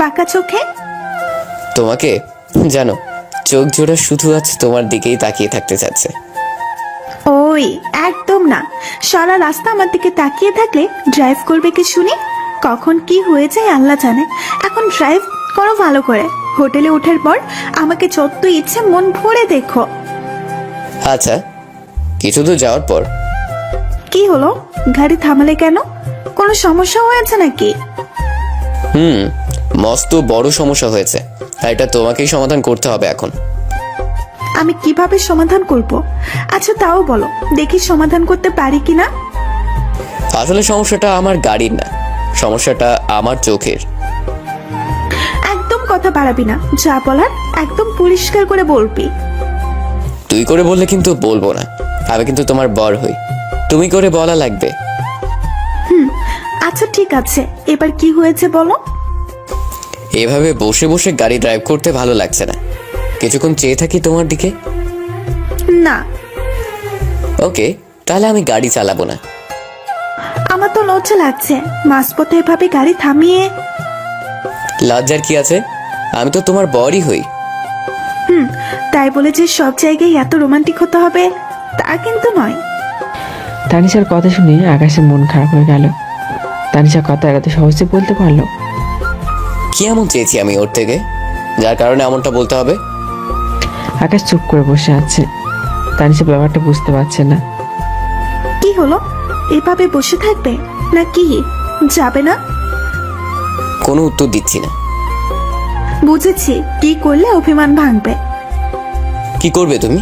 বাঁকা চোখে? তোমাকে জানো, চোখ জোড়া শুধু আছে তোমার দিকেই তাকিয়ে থাকতে চাচ্ছে। ওই একদম না, সারা রাস্তা আমার দিকে তাকিয়ে থাকলে ড্রাইভ করবে কি শুনি? কখন কি হয়ে যায় আল্লাহ জানে। এখন ড্রাইভ করো ভালো করে। হোটেলে ওঠার পর আমাকে যত ইচ্ছে মন ভরে দেখো। আচ্ছা, কিছু দূর যাওয়ার পর কি হলো, গাড়ি থামালে কেন? কোনো সমস্যা হয়েছে নাকি? মস্ত বড় সমস্যা হয়েছে, আর এটা তোমাকেই সমাধান করতে হবে এখন। আমি কিভাবে সমাধান করব? আচ্ছা তাও বলো দেখি সমাধান করতে পারি কিনা। আসলে সমস্যাটা আমার গাড়ির না, সমস্যাটা আমার চোখের। একদম কথা বাড়াবি না, যা বলার একদম পরিষ্কার করে বলবি। তুই করে বললে কিন্তু বলবো না, আমি কিন্তু তোমার বর হই, তুমি করে বলা লাগবে। আচ্ছা ঠিক আছে, এবার কি হয়েছে বলো। এভাবে বসে বসে গাড়ি ড্রাইভ করতে ভালো লাগছে না, কিছুক্ষণ চেয়ে থাকি তোমার দিকে। না ওকে, তাহলে আমি গাড়ি চালাবো না। আমার তো লজ্জা লাগছে, মাঝপথে এভাবে গাড়ি থামিয়ে। লজ্জার কি আছে, আমি তো তোমার বরই হই। তাই বলে যে সব জায়গায় এত রোমান্টিক হতে হবে তা কিন্তু নয়। তানিশার কথা শুনে আকাশের মন খারাপ হয়ে গেল। তানিশা কথা এড়াতে সহজে বলতে পারলো। কি এমন চেয়েছি আমি ওর থেকে, যার কারণে এমনটা বলতে হবে? আকাশ চুপ করে বসে আছে। তানিশা ব্যাপারটা বুঝতে পারছে না। কি হলো, এভাবে বসে থাকবে না কি? যাবে না? কোনো উত্তর দিচ্ছি না। বুঝেছি, কি করলে অভিমান ভাঙবে। কি করবে তুমি?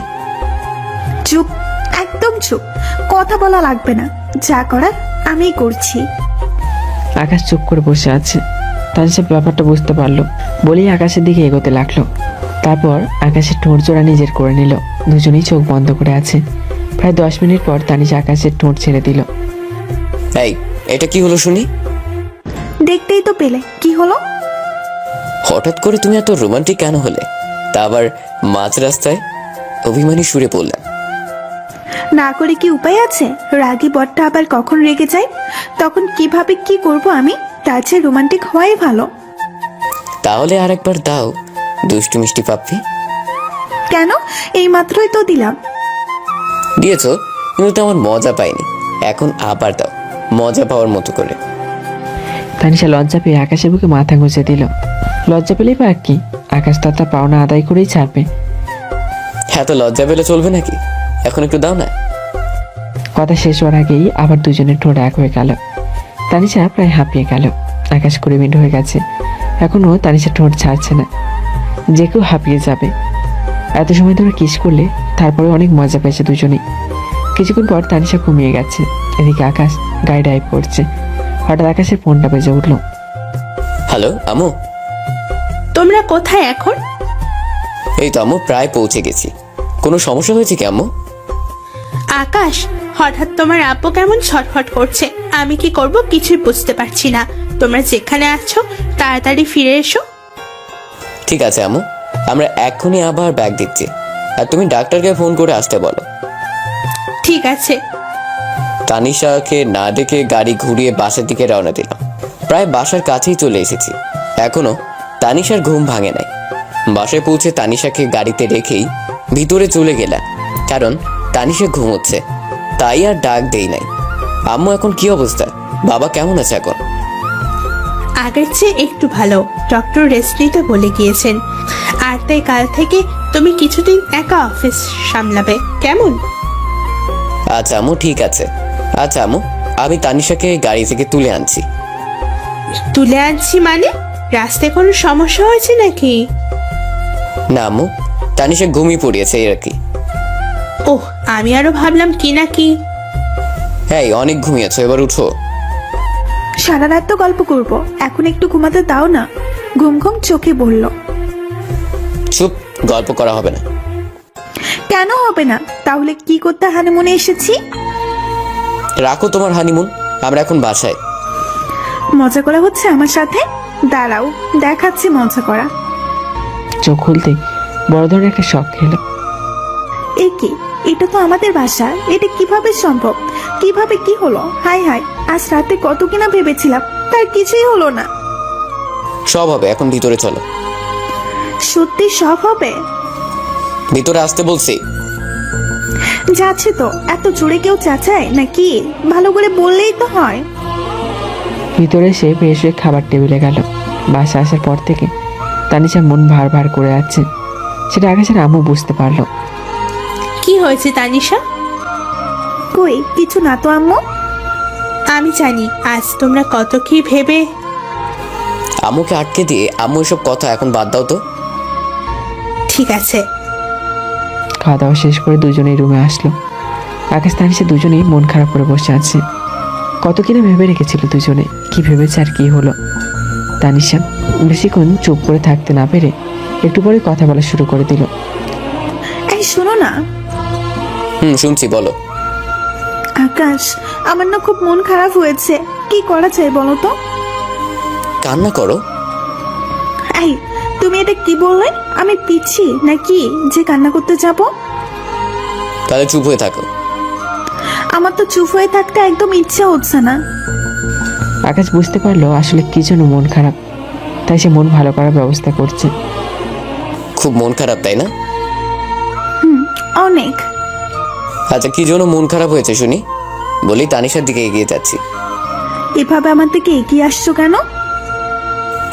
চুপ, একদম চুপ, কথা বলা লাগবে না, যা করার আমিই করছি। আকাশ চুপ করে বসে আছে। তানিশা ব্যাপারটা বুঝতে পারলো, বলেই আকাশের দিকে এগোতে লাগলো। তারপর আকাশের ঠোঁট জোড়া নিজের করে নিল। দুজনেই চোখ বন্ধ করে আছে। প্রায় 10 মিনিট পর তানিশা আকাশের ঠোঁট ছেড়ে দিল। এই, এটা কি হলো শুনি? দেখতেই তো পেলে, কি হলো? হঠাৎ করে তুমি এত রোমান্টিক কেন হলে, তা আবার মাঝ রাস্তায়? অভিমানী সুরে বললাম। না করে কি উপায় আছে? রাগী বরটা আবার কখন রেগে যায়, তখন কিভাবে কি করব আমি? তার চেয়ে রোমান্টিক হওয়াই ভালো। তাহলে আর একবার দাও দুষ্টু মিষ্টি পাপ্পি। কেন, এই মাত্রই তো দিলাম। দিয়েছো, কিন্তু তেমন মজা পাইনি, এখন আবার দাও মজা পাওয়ার মতো করে। তানিশা লজ্জা পেয়ে আকাশের বুকে মাথা গুঁজে দিল। লজ্জা পেলেই বা কি, আকাশ তো তার পাওনা আদায় করেই ছাড়বে। হ্যাঁ, তো লজ্জা পেলে চলবে নাকি? এখন একটু দাও না। কথা শেষ হওয়ার আগেই আবার দুজনের ঠোঁট এক হয়ে গেল। তানিশা প্রায় হাঁপিয়ে গেল। আকাশ 20 মিনিট হয়ে গেছে, এখনো তানিশা ঠোঁট ছাড়ছে না। যে কেউ হাঁপিয়ে যাবে। এত সময় ধরে কিস করলে, তারপরে অনেক মজা পেয়েছে দুজনেই। কিছুক্ষণ পর তানিশা ঘুমিয়ে গেছে। এদিকে আকাশ গাড়ি ড্রাইভ করছে। হঠাৎ আকাশের ফোনটা বেজে উঠল। হ্যালো আম্মু। তোমরা কোথায় এখন? এই তো আম্মু, প্রায় পৌঁছে গেছি। কোনো সমস্যা হয়েছে কি আম্মু? আকাশ, হঠাৎ তোমার আব্বু কেমন ছটফট করছে, আমি কি করব কিছুই বুঝতে পারছি না। তোমরা যেখানে আছো তাড়াতাড়ি ফিরে এসো। ঠিক আছে আম্মু, আমরা এক্ষুনি আবার ব্যাগ দিচ্ছি, আর তুমি ডাক্তারকে ফোন করে আসতে বলো। ঠিক আছে। তানিশাকে না ডেকে গাড়ি ঘুরিয়ে বাসার দিকে রওনা দিলাম। প্রায় বাসার কাছেই চলে এসেছি, এখনো তানিশার ঘুম ভাঙে নাই। বাসায় পৌঁছে তানিশাকে গাড়িতে রেখেই ভিতরে চলে গেলাম, কারণ তানিশা ঘুমোচ্ছে, তাই আর ডাক দেই নাই। আম্মু এখন কি অবস্থা, বাবা কেমন আছে এখন? আগের চেয়ে একটু ভালো, ডক্টর রেস্ট নিতে বলে গিয়েছেন। আর তাই কাল থেকে তুমি কিছুদিন একা অফিস সামলাবে, কেমন? আচ্ছা আম্মু, ঠিক আছে। আচ্ছা আম্মু, আমি তানিশাকে গাড়ি থেকে তুলে আনছি। তুলে আনছি মানে? রাস্তায় কোনো সমস্যা হয়েছে নাকি? না আম্মু, তানিশা ঘুমিয়ে পড়িয়েছে আর কি। ওহ, আমি আরো ভাবলাম কি নাকি। হ্যাঁ, অনেক ঘুমিয়েছো, এবার উঠো। সারা রাত তো গল্প করব, এখন একটু ঘুমাতে দাও না। ঘুম ঘুম চোখে বলল। চুপ, গল্প করা হবে না। কেন হবে না? তাহলে কি করতে হানিমুনে এসেছি? রাখো তোমার হানিমুন, আমরা এখন বাসায়। মজা করা হচ্ছে আমার সাথে? দাঁড়াও, দেখাচ্ছি মজা করা। চোখ খুলতে বড় ধরনের একটা শখ খেলো। এ কি? এটা তো আমাদের বাসা, এটা কিভাবে সম্ভব? কিভাবে কি হলো? হাই হাই, আজ রাতে কত কিনা ভেবেছিলাম, তার কিছুই হলো না। সব হবে, এখন ভিতরে চলো। সত্যি সব হবে? ভিতরে আসতে বলছি। যাচ্ছে তো, এত জোরে কেউ চাচায় নাকি? ভালো করে বললেই তো হয়। ভিতরে এসে বেশ হয়ে খাবার টেবিলে গেল। বাসা আসার পর থেকে তানিশা মন ভার ভার করে আছে, সেটা আকাশের আম্মু বুঝতে পারলো। কি হয়েছে তানিশা? কই কিছু না তো আম্মু। আমি জানি আজ তোমরা কত কি ভেবে। আম্মুকে আটকে দিয়ে আম্মু এসব কথা এখন বাদ দাও তো। ঠিক আছে। খাওয়া দাওয়া শেষ করে দুজনেই রুমে আসলো। আকাশ তানিশা দুজনেই মন খারাপ করে বসে আছে। কত কিনা ভেবে রেখেছিল দুজনে, কি ভেবেছে আর কি হলো। তানিশা বেশিক্ষণ চুপ করে থাকতে না পেরে একটু পরে কথা বলা শুরু করে দিল। এই শোনো না শুনছি, বলো। আকাশ, আমার না খুব মন খারাপ হয়েছে, কি করা যায় বলো তো? কান্না করো? এই তুমি এটা কি বললে? আমি পিচ্ছি নাকি যে কান্না করতে যাব? তাহলে চুপ হয়ে থাকো। আমার তো চুপ হয়ে থাকতে একদম ইচ্ছা হচ্ছে না। আকাশ বুঝতে পারলো আসলে কি জন্য মন খারাপ, তাই সে মন ভালো করার ব্যবস্থা করছে। খুব মন খারাপ, তাই না? অনেক। আচ্ছা, কি জন্য মন খারাপ হয়েছে শুনি? বলি তানিশার দিকে এগিয়ে যাচ্ছি। এভাবে আমার দিকে এগিয়ে আসছো কেন?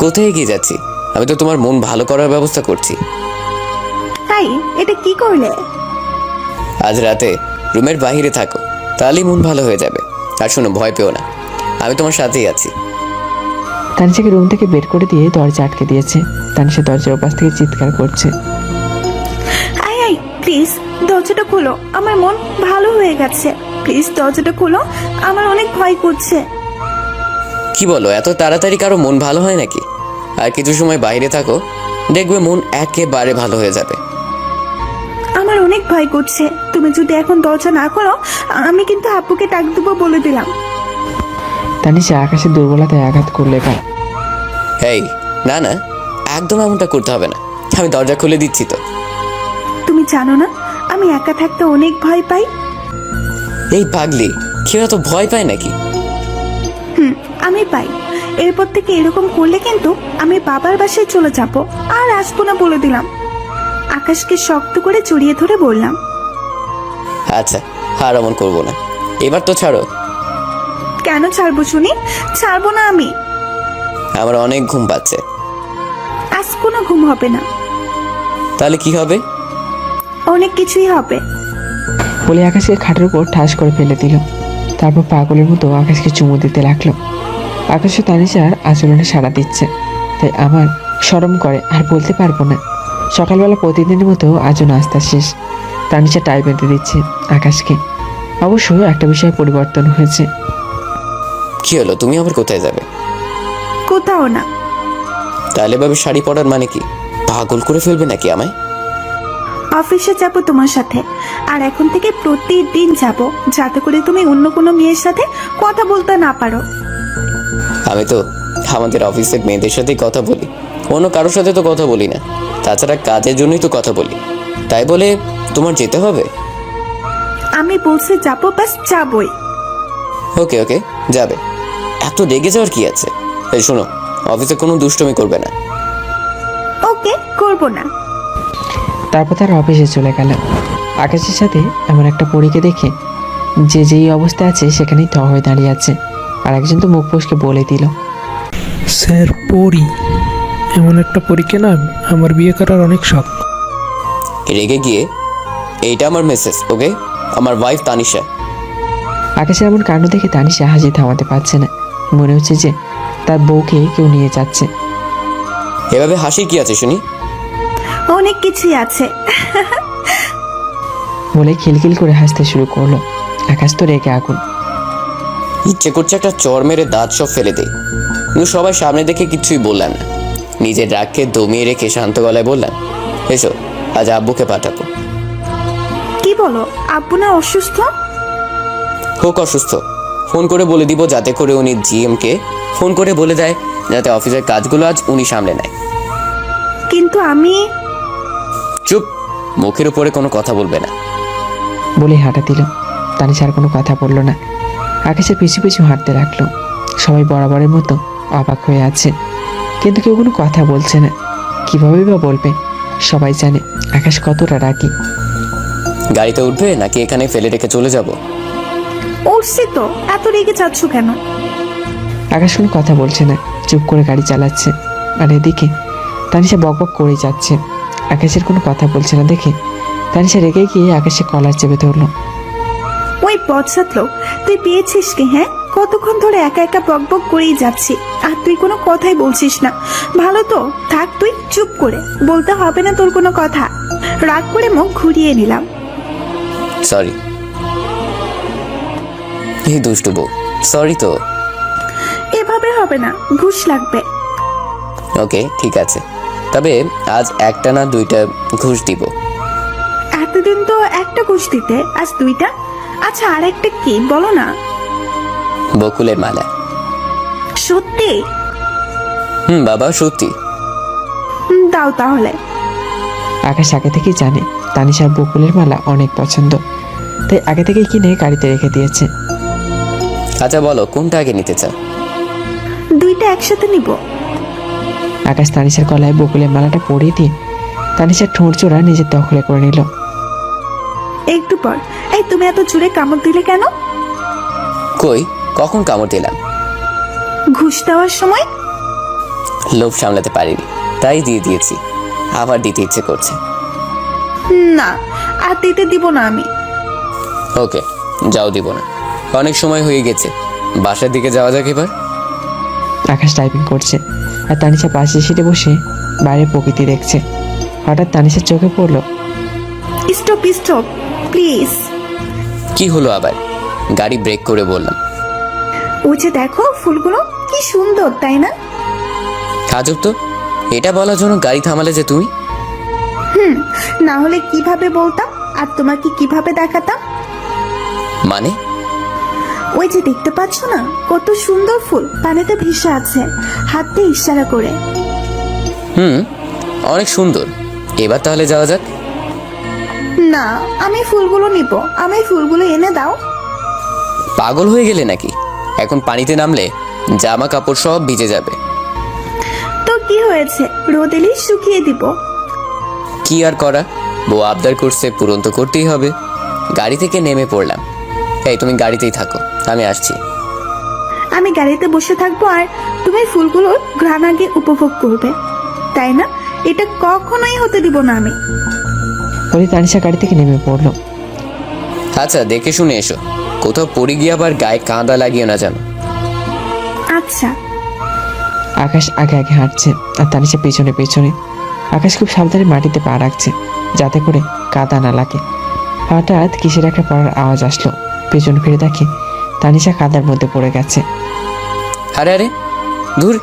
কোথায় এগিয়ে যাচ্ছি? আমি তো তোমার মন ভালো করার ব্যবস্থা করছি। তাই এটা কি করলে? আজ রাতে রুমের বাইরে থাকো, তাহলেই মন ভালো হয়ে যাবে। আর শোনো, ভয় পেও না, আমি তোমার সাথেই আছি। তানিশাকে রুম থেকে বের করে দিয়ে দরজা আটকে দিয়েছে। তানিশা দরজার ওপাশ থেকে চিৎকার করছে। আই আই প্লিজ দরজাটা খোলো, আমার মন ভালো হয়ে গেছে। প্লিজ দরজাটা খোলো, আমার অনেক ভয় করছে। কি বলো, এত তাড়াতাড়ি কারো মন ভালো হয় নাকি? আর কিছু সময় বাইরে থাকো, দেখবে মন একেবারে ভালো হয়ে যাবে। আমার অনেক ভয় করছে, তুমি যদি এখন দরজা না খোলো আমি কিন্তু আপুকে ডাক দেবো বলে দিলাম। তানিশা আকাশের দুর্বলতায় আঘাত করলে এবার। এই না না, একদম এমনটা করতে হবে না, আমি দরজা খুলে দিচ্ছি তো। তুমি জানো না আমি একা থাকতে অনেক ভয় পাই। এই পাগলি, কেউ এত ভয় পায় নাকি? আমি পাই। এরপর থেকে এরকম করলে কিন্তু আমি বাবার বাসায় চলে যাব, আর আসবো না বলে দিলাম। আকাশকে শক্ত করে জড়িয়ে ধরে বললাম। আচ্ছা, আর এমন করবো না, এবার তো ছাড়ো। কেন ছাড়বো শুনি? ছাড়বো না আমি। আমার অনেক ঘুম পাচ্ছে। আজ কোনো ঘুম হবে না। তাহলে কি হবে? অনেক কিছুই হবে। বলে আকাশকে খাটের উপর ঠাস করে ফেলে দিল। তারপর পাগলের মতো আকাশকে চুমু দিতে লাগলো। আকাশও তানিশার আচরণে সাড়া দিচ্ছে, তাই আমার শরম করে আর বলতে পারবো না। সকালবেলা প্রতিদিনের মতো আজও নাস্তা শেষ। তানিশা টাই বেঁধে দিচ্ছে আকাশকে। অবশ্য একটা বিষয়ে পরিবর্তন হয়েছে। কি হলো, তুমি আবার কোথায় যাবে? কোথাও না। তাহলে ভাবে শাড়ি পরার মানে কি? পাগল করে ফেলবে নাকি আমায়? অফিসে যাব তোমার সাথে, আর এখন থেকে প্রতিদিন যাব, যাতে করে তুমি অন্য কোনো মেয়ের সাথে কথা বলতে না পারো। আমি তো আমাদের অফিসের মেয়েদের সাথেই কথা বলি, অন্য কারোর সাথে তো কথা বলি না। তাছাড়া কাজের জন্যই তো কথা বলি, তাই বলে তোমার যেতে হবে? আমি বলছি যাবো, বাস যাবই। ওকে ওকে, যাবে। এত রেগে যাওয়ার কি আছে? এই শোনো, অফিসে কোনো দুষ্টুমি করবে না। ওকে, করবো না। তারপর তার অফিসে চলে গেল। আকাশের সাথে এমন একটা পরীকে দেখে যে যেই অবস্থা আছে সেখানেই থ হয়ে দাঁড়িয়ে আছে। আর একজন তো মুখ ফসকে বলে দিল, স্যার পরি, এমন একটা পরীকে না আমার বিয়ে করার অনেক শখ। রেগে গিয়ে, এইটা আমার মেসেজ, ওকে? আমার ওয়াইফ তানিশা। আকাশের এমন কাণ্ড দেখে তানিশা হাসি থামাতে পারছে না। মনে হচ্ছে যে তার বউকে কেউ নিয়ে যাচ্ছে। এভাবে হাসি কি আছে শুনি? অনেক কিছুই আছে। বলে খিলখিল করে হাসতে শুরু করলো। আকাশ তো রেগে আগুন। ইচ্ছে করছে একটা চর মেরে দাঁত সব ফেলে দেয়, কিন্তু সবাই সামনে দেখে কিছুই বললাম না। নিজের রাগকে দমিয়ে রেখে শান্ত গলায় বললাম, এসো আজ আব্বুকে পাঠাবো। কি বলো, আব্বু না অসুস্থ? হোক অসুস্থ, ফোন করে বলে দিব যাতে করে উনি জিএমকে ফোন করে বলে দেয় যাতে অফিসের কাজগুলো আজ উনি সামলে নেয়। কিন্তু আমি চুপ, মুখের উপরে কোনো কথা বলবে না। বলে হাঁটা দিল। তানিশা আর কোনো কথা বলল না। আকাশের পিছু পিছু হাঁটতে লাগলো। সবাই বরাবরের মতো অবাক হয়ে আছে, কিন্তু কেউ কোনো কথা বলছে না। কিভাবে বা বলবে? সবাই জানে আকাশ কতটা রাগী। গাড়িতে উঠবে নাকি এখানে ফেলে রেখে চলে যাব? উঠছি তো, এত রেগে যাচ্ছ কেন? আকাশ কোনো কথা বলছে না, চুপ করে গাড়ি চালাচ্ছে। আর এদিকে তানিশা বকবক করেই যাচ্ছে। আকাশের কোনো কথা বলছে না দেখে তানিশা রেগে গিয়ে আকাশের কলার চেপে ধরলো। ওই পশ্চাৎ লোক, তুই পেয়েছিস কি? হ্যাঁ, কতক্ষণ ধরে একা একা বকবক করেই যাচ্ছি, আর তুই কোনো কথাই বলছিস না। ভালো তো থাক, তুই চুপ করে, বলতে হবে না তোর কোনো কথা। রাগ করে মুখ ঘুরিয়ে নিলাম। সরি। এই দুষ্টু বউ, সরি তো। এভাবে হবে না, ঘুষ লাগবে। ওকে, ঠিক আছে, তবে আজ একটা না দুইটা ঘুষ দিব। এতদিন তো একটা ঘুষ দিতে, আজ দুইটা? আচ্ছা, আর একটা কি বলো না। বকুলের মালা। সত্যি? বাবা সত্যি। দাও তাহলে। আকাশ আগে থেকেই জানে তানিশার বকুলের মালা অনেক পছন্দ, তাই আগে থেকেই কিনে গাড়িতে রেখে দিয়েছে। আচ্ছা বলো, কোনটা আগে নিতে চাও? দুইটা একসাথে নিব। আকাশ তানিশার গলায় বকুলের মালাটা পরিয়ে দিয়ে তানিশার ঠোঁট জোড়া নিজের দখলে করে নিল। একটু পর, এই তুমি এত জোরে কামড় দিলে কেন? কই, কখন কামড় দিলাম? ঘুষ দেওয়ার সময়। লোভ সামলাতে পারিনি, তাই দিয়ে দিয়েছি। আবার দিতে ইচ্ছে করছে। না, আর দিতে দিব না আমি। ওকে, যাও, দিব না। অনেক সময় হয়ে গেছে, বাসার দিকে যাওয়া যাক এবার। আকাশ টাইপিং করছে আর তানিশা পাশে সিটে বসে বাইরে প্রকৃতি দেখছে। হঠাৎ তানিশার চোখে পড়লো। Stop stop please. কি হলো আবার? গাড়ি ব্রেক করে বললাম। ওই যে দেখো ফুলগুলো, কি সুন্দর তাই না? আজব তো, এটা বলার জন্য গাড়ি থামালে যে তুমি? না হলে কিভাবে বলতাম, আর তোমাকে কিভাবে দেখাতাম? মানে? ওই যে দেখতে পাচ্ছ না, কত সুন্দর ফুল পানিতে ভেসে আছে, হাত দিয়ে ইশারা করে। অনেক সুন্দর। এবার তাহলে যাওয়া যাক। না, আমি ফুলগুলো নিব, আমি ফুলগুলো এনে দাও। পাগল হয়ে গেলে নাকি? এখন পানিতে নামলে জামা কাপড় সব ভিজে যাবে। তো কি হয়েছে, রোদ এলেই শুকিয়ে দিব। কি আর করা, বউ আবদার করছে, পূরণ তো করতেই হবে। গাড়ি থেকে নেমে পড়লাম। এই তুমি গাড়িতেই থাকো, আমি আসছি। আমি গাড়িতে বসে থাকবো আর তুমি ফুলগুলোর ঘ্রাণ আগে উপভোগ করবে, তাই না? এটা কখনোই হতে দিব না আমি। বলে তানিশা গাড়ি থেকে নেমে পড়লো। আচ্ছা, দেখে শুনে এসো, কোথাও পড়ে গিয়ে আবার গায়ে কাঁদা লাগিও না জানো। আচ্ছা। আকাশ আগে আগে হাঁটছে আর তানিশা পেছনে পেছনে। আকাশ খুব সাবধানে মাটিতে পা রাখছে যাতে করে কাদা না লাগে। হঠাৎ কিসের একটা পড়ার আওয়াজ আসলো। পেছন ফিরে দেখে তানিশা কাদার মধ্যে পড়ে গেছে। আরে আরে, ধুর,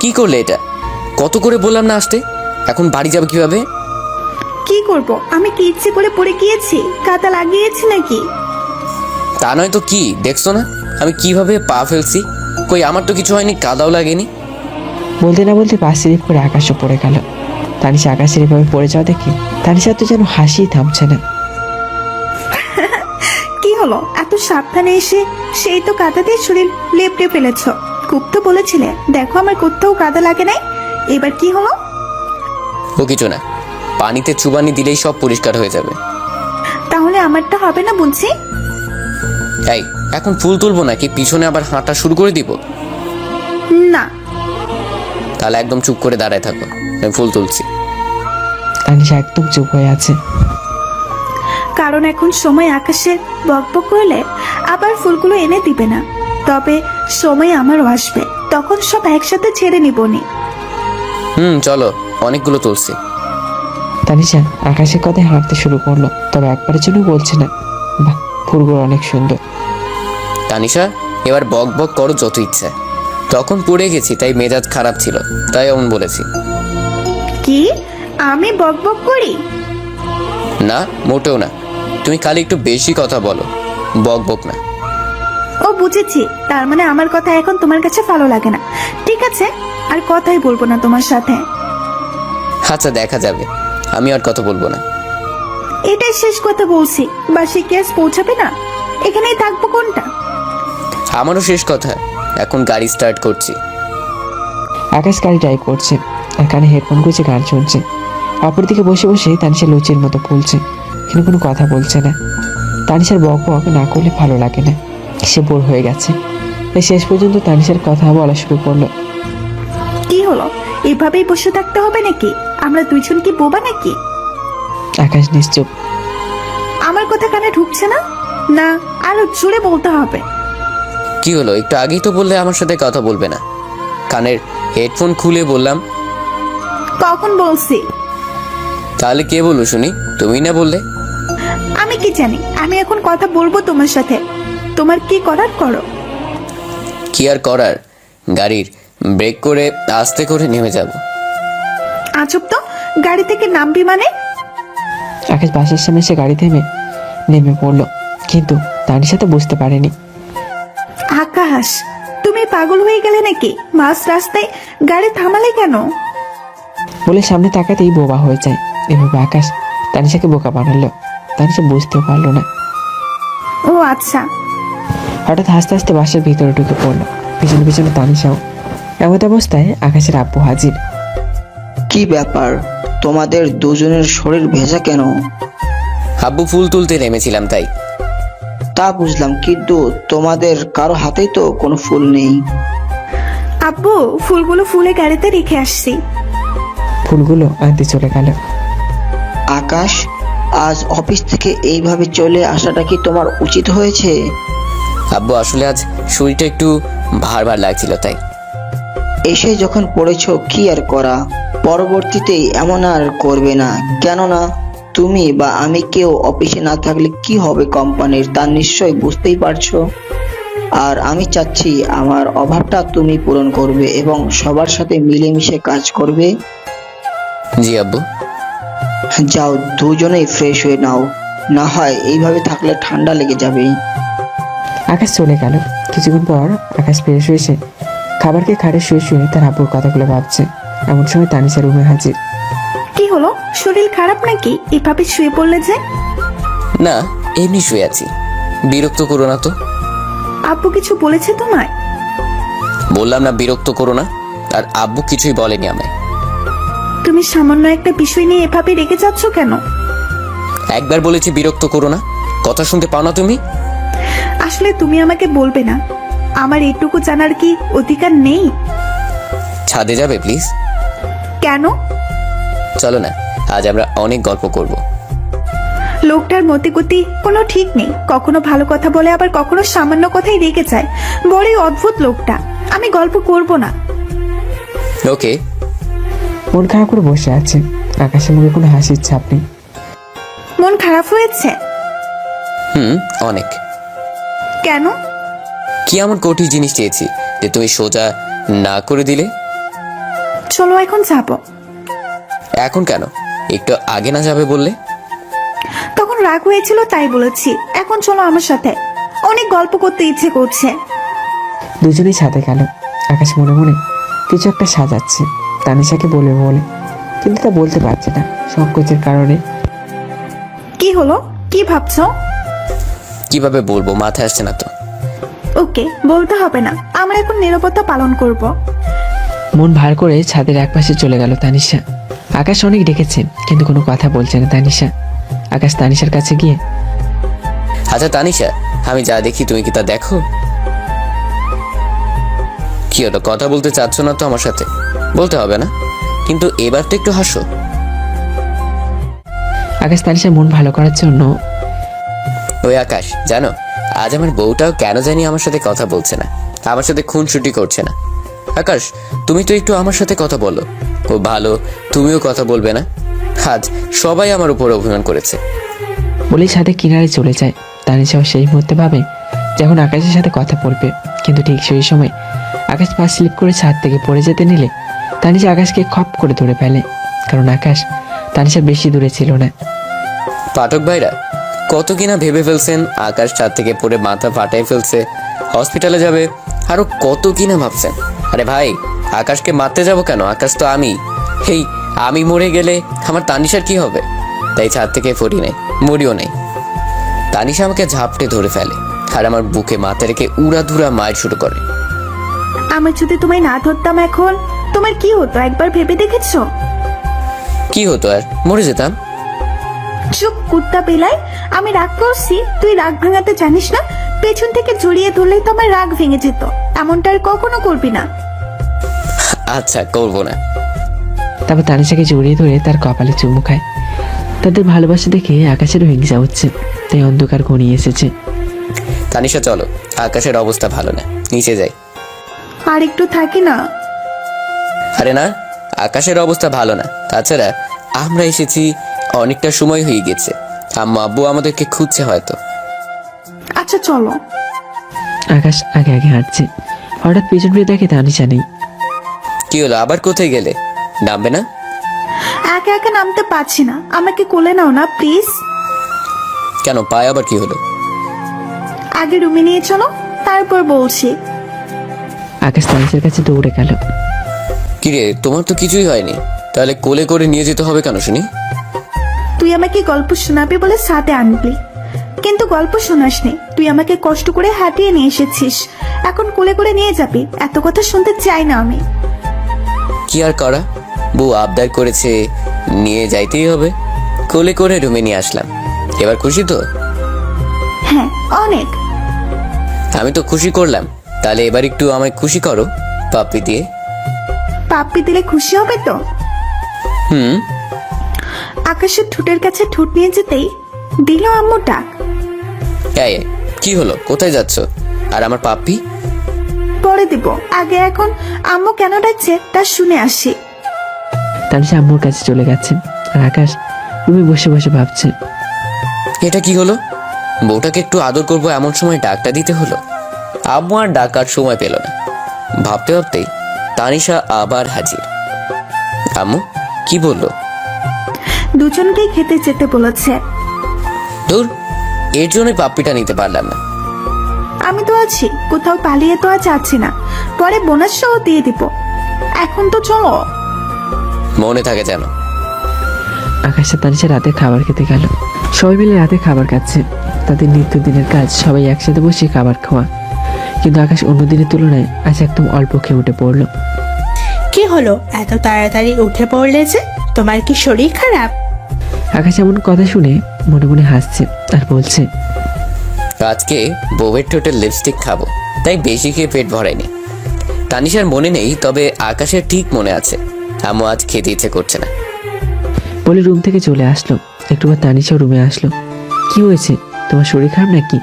কি করলে এটা? কত করে বললাম না আসতে, এখন বাড়ি যাবে কিভাবে? কি করব, আমি কি ইচ্ছে করে পড়ে গিয়েছি? কাদা লাগিয়েছি নাকি? তা নয় তো কি, দেখছো না আমি কিভাবে পা ফেলছি? কই, আমার তো কিছু হয়নি, কাদাও লাগেনি। বলতে না বলতে পা স্লিপ করে আকাশও পড়ে গেল। তানিশা আকাশের এভাবে পড়ে যাওয়া দেখে তানিশা তো যেন হাসি থামছে না। কি হলো, এত সাবধানে এসে সেই তো কাদাতে শরীর লেপটে ফেলেছ। খুব তো বলেছিলে দেখো আমার কোথাও কাদা লাগে নাই, এবার কি হলো? ও কিছু না, পানিতে চুবানি দিলেই সব পরিষ্কার হয়ে যাবে। তাহলে আমারটা হবে না বুঝছি? এই, এখন ফুল তুলবো নাকি পিছনে আবার হাঁটা শুরু করে দিব? না। তাহলে একদম চুপ করে দাঁড়ায় থাকো, আমি ফুল তুলছি। তানিশা একদম চুপ হয়ে আছে। কারণ এখন সময় আকাশের বকবক করলে আবার ফুলগুলো এনে দিবে না। তবে সময় আমারও আসবে, তখন সব একসাথে ছেড়ে নিবনি। চলো, অনেকগুলো তুলছি। তানিশা আকাশের কথায় হাঁটতে শুরু করলো, তবে একবারের জন্য বলছে না, বাহ ফুলগুলো অনেক সুন্দর। তানিশা, এবার বক বক করো যত ইচ্ছা। তখন পড়ে গেছি তাই মেজাজ খারাপ ছিল, তাই এমন বলেছি। কি আমি বকবক করি? না, মোটেও না। তুমি খালি একটু বেশি কথা বলো, বক বক না। ও বুঝেছি, তার মানে আমার কথা এখন তোমার কাছে ভালো লাগে না। ঠিক আছে, আর কথাই বলবো না তোমার সাথে। আচ্ছা, দেখা যাবে। আমি আর কথা বলবো না। এটাই শেষ কথা বলছি, বাসে গ্যাস পৌঁছাবে না, এখানেই থাকবো কোনটা? আমারও শেষ কথা, এখন গাড়ি স্টার্ট করছি। আকাশ গাড়ি ড্রাইভ করছে আর কানে হেডফোন গুঁজে গান শুনছে। অপরদিকে বসে বসে তানিশা লুচির মতো ফুলছে, কিন্তু কোনো কথা বলছে না। তানিশার বক বক না করলে ভালো লাগে না, সে বোর হয়ে গেছে। তাই শেষ পর্যন্ত তানিশার কথা বলা শুরু করলো। কি হলো, এভাবেই বসে থাকতে হবে নাকি? আমরা দুইজন কি বোবা নাকি? আকাশ নিশ্চুপ। আমার কথা কানে ঢুকছে না? না, আরো জোরে বলতে হবে। কি হলো, একটু আগেই তো বললে আমার সাথে কথা বলবে না। কানের হেডফোন খুলে বললাম। কখন বলছি? তাহলে কে বললো শুনি? তুমি না বললে? আমি কি জানি? আমি এখন কথা বলবো তোমার সাথে, তোমার কি করার করো। কি আর করার, গাড়ির ব্রেক করে আস্তে করে নেমে যাব। আজব তো, গাড়ি থেকে নামবি মানে? আকাশ বাসার সামনে এসে গাড়ি থেমে নেমে পড়লো, কিন্তু তানিশা তো বুঝতে পারেনি। আকাশ, তুমি পাগল হয়ে গেলে নাকি? মাঝ রাস্তায় গাড়ি থামালে কেন? বলে সামনে তাকাতেই বোবা হয়ে যায়। এভাবে আকাশ তানিশাকে বোকা বানালো। তানিশা বুঝতেও পারলো না। ও আচ্ছা। হঠাৎ হাসতে হাসতে বাসার ভিতরে ঢুকে পড়লো, পিছনে পিছনে তানিশাও। এমন অবস্থায় আকাশের আব্বু হাজির। কি ব্যাপার, তোমাদের দুজনের শরীর ভেজা কেন? আব্বু ফুল তুলতে নেমেছিলাম তাই। তা বুঝলাম, কিন্তু তোমাদের কারো হাতেই তো কোনো ফুল নেই। আব্বু, ফুলগুলো ফুলে গাড়িতে রেখে আসছি। ফুলগুলো আনতে চলে গেল। আকাশ, আজ অফিস থেকে এইভাবে চলে আসাটা কি তোমার উচিত হয়েছে? আব্বু আসলে আজ শরীরটা একটু ভার ভার লাগছিল তাই। এসে যখন পড়েছো কি আর করা, পরবর্তীতে এমন আর করবে না। কেননা তুমি বা আমি কেউ অফিসে না থাকলে কি হবে কোম্পানির, তা নিশ্চয় বুঝতেই পারছো। আর আমি চাচ্ছি আমার অভাবটা তুমি পূরণ করবে এবং সবার সাথে মিলেমিশে কাজ করবে। জি আব্বু। যাও, দুজনেই ফ্রেশ হয়ে নাও, না হয় এইভাবে থাকলে ঠান্ডা লেগে যাবে। আকাশ চলে গেল। কিছুক্ষণ পর আকাশ ফ্রেশ হয়েছে খাবারকে খাটে শুয়ে শুয়ে তার আব্বুর কথাগুলো ভাবছে। এমন সময় তানিশা রুমে হাজির। কি হলো, শরীর খারাপ নাকি? এভাবে শুয়ে পড়লে যে? না, এমনি শুয়ে আছি। বিরক্ত করো না তো। আব্বু কিছু বলেছে তোমায়? বললাম না বিরক্ত করো না। আর আব্বু কিছুই বলেনি আমায়। তুমি সামান্য একটা বিষয় নিয়ে এভাবে রেগে যাচ্ছ কেন? একবার বলেছি বিরক্ত করো না, কথা শুনতে পাও না তুমি? আসলে তুমি আমাকে বলবে না, আমার এটুকু জানার কি অধিকার নেই? ছাদে যাবে প্লিজ? কেন? চলো না, আজ আমরা অনেক গল্প করব। লোকটার মতি গতি কোনো ঠিক নেই, কখনো ভালো কথা বলে আবার কখনো সামান্য কথাই রেগে যায়। বড়ই অদ্ভুত লোকটা, আমি গল্প করব না। ওকে। মন খারাপ করে বসে আছে। আকাশের মুখে কোনো হাসির ছাপ নেই। মন খারাপ হয়েছে? অনেক। কেন? কি এমন কঠিন জিনিস চেয়েছি যে তুমি সোজা না করে দিলে? চলো এখন যাবো। এখন কেন? একটু আগে না যাবে বললে? তখন রাগ হয়েছিল তাই বলেছি, এখন চলো আমার সাথে, অনেক গল্প করতে ইচ্ছে করছে। দুজনেই ছাদে গেল। আকাশ মনে মনে কিছু একটা সাজাচ্ছে তানিশাকে বলে বলে, কিন্তু তা বলতে পারছে না সংকোচের কারণে। কি হলো, কি ভাবছো? কিভাবে বলবো, মাথায় আসছে না তো। ওকে, বলতে হবে না, আমরা এখন নীরবতা পালন করব। মন ভার করে ছাদের একপাশে চলে গেল তানিশা। আকাশ অনেক ডেকেছে কিন্তু কোনো কথা বলছে না তানিশা। আকাশ তানিশার কাছে গিয়ে, আচ্ছা তানিশা, আমি যা দেখি তুমি কি তা দেখো? কি হলো, কথা বলতে চাচ্ছ না তো আমার সাথে? বলতে হবে না, কিন্তু এবার তো একটু হাসো। আকাশ তানিশার মন ভালো করার জন্য, ওই আকাশ, জানো আজ আমার বউটাও কেন জানি আমার সাথে কথা বলছে না, আমার সাথে খুনসুটি করছে না। আকাশ, তুমি তো একটু আমার সাথে কথা বলো। ও ভালো, তুমিও কথা বলবে না? আজ সবাই আমার উপর অভিমান করেছে। বলেই ছাদে কিনারে চলে যায়। তানিশাও সেই মুহূর্তে ভাবে যখন আকাশের সাথে কথা বলবে, কিন্তু ঠিক সেই সময় আকাশ পা স্লিপ করে ছাদ থেকে পড়ে যেতে নিলে তানিশা আকাশকে খপ করে ধরে ফেলে, কারণ আকাশ তানিশার বেশি দূরে ছিল না। পাঠক ভাইরা কত কিনা ভেবে ফেলছেন আকাশ ছাদ থেকে পড়ে মাথা ফাটাই ফেলছে, হসপিটালে যাবে, আরো কত কিনা ভাবছেন। আরে ভাই, আকাশকে মারতে যাব কেন? আকাশ তো আমি। এই আমি মরে গেলে আমার তানিশার কি হবে? তাই ছাদ থেকে পড়ি নাই, মরিও নাই। তানিশা আমাকে ঝাপটে ধরে ফেলে আর আমার বুকে মাথা রেখে উড়াধুরা মার শুরু করে। আমি যদি তোমায় না ধরতাম এখন তোমার কি হতো একবার ভেবে দেখেছো? কি হতো আর? মরে যেতাম। চুপ কুত্তা পেলাই, আমি রাগ করছি, তুই রাগ ভাঙাতে জানিস না? পেছন থেকে জড়িয়ে ধরলেই তো আমার রাগ ভেঙে যেত। এমনটা আর কখনো করবি না। আচ্ছা, করবো না। তারপর তানিশাকে জড়িয়ে ধরে তার কপালে চুমু খায়। তাদের ভালোবাসা দেখে আকাশেরও হিংসা হচ্ছে, তাই অন্ধকার ঘনিয়ে এসেছে। তানিশা চলো, আকাশের অবস্থা ভালো না, নিচে যাই। আর একটু থাকি না। আরে না, আকাশের অবস্থা ভালো না। তাছাড়া আমরা এসেছি অনেকটা সময় হয়ে গেছে, আম্মু আব্বু আমাদেরকে খুঁজছে হয়তো। আচ্ছা চলো। আকাশ আগে আগে হাঁটছে, হঠাৎ পেছন ফিরে দেখে তানিশা নেই। কি হলো, আবার কোথায় গেলে? নামবে না? একা একা নামতে পারছি না, আমাকে কোলে নাও না প্লিজ। কেন, পায়ে আবার কি হলো? আগে রুমে নিয়ে চলো, তারপর বলছি। আকাশ তানিশার কাছে দৌড়ে গেল। কিরে, তোমার তো কিছুই হয়নি, তাহলে কোলে করে নিয়ে যেতে হবে কেন শুনি? তুই আমাকে গল্প শোনাবি বলে সাথে আনবি, কিন্তু গল্প শোনাসনি। তুই আমাকে কষ্ট করে হাঁটিয়ে নিয়ে এসেছিস, এখন কোলে করে নিয়ে যাবি? এত কথা শুনতে চাই না আমি। কি আর করা, বউ আবদার করেছে, নিয়ে যাইতেই হবে। কোলে করে রুমে নিয়ে আসলাম। এবার খুশি তো? হ্যাঁ, অনেক। আমি তো খুশি করলাম, তাহলে এবার একটু আমায় খুশি করো পাপ্পি দিয়ে। পাপ্পি দিলে খুশি হবে তো? হুম। আকাশের ঠোঁটের কাছে ঠোঁট নিয়ে যেতেই দিল আম্মু ডাক। এই, কি হলো, কোথায় যাচ্ছ? আর আমার পাপ্পি? পরে দিব, আগে এখন আম্মু কেন ডাকছে তা শুনে আসি। তানিশা আম্মুর কাছে চলে গেছে, আর আকাশ রুমে বসে বসে ভাবছে। এটা কি হলো? বউটাকে একটু আদর করবো এমন সময় ডাকটা দিতে হলো। আম্মু আর ডাকার সময় পেল না। ভাবতে ভাবতেই তানিশা আবার হাজির। আম্মু কি বললো? দুজনকেই খেতে যেতে বলেছে। দূর, এর জন্যই পাপ্পিটা নিতে পারলাম না। আমি তো আছি, কোথাও পালিয়ে তো আর যাচ্ছি না, পরে বোনাস সহ দিয়ে দিব। এখন তো চলো। মনে থাকে যেন। আকাশ আর তানিশা রাতে খাবার খেতে গেল। সবাই মিলে রাতে খাবার খাচ্ছে, তাদের নিত্যদিনের কাজ সবাই একসাথে বসে খাবার খাওয়া। কিন্তু আকাশ অন্য দিনের তুলনায় আজ একদম অল্প খেয়ে উঠে পড়লো। কি হলো, এত তাড়াতাড়ি উঠে পড়লে যে? তোমার কি শরীর খারাপ? আকাশ এমন কথা শুনে মনে মনে হাসছে আর বলছে, আজকে বউয়ের ঠোঁটের লিপস্টিক খাবো, তাই বেশি খেয়ে পেট ভরায়নি। তানিশার মনে নেই, তবে আকাশের ঠিক মনে আছে। আম্মু আজ খেতে ইচ্ছে করছে না বলে রুম থেকে চলে আসলো। একটুবার তানিশা রুমে আসলো। কি হয়েছে, তোমার শরীর খারাপ নাকি?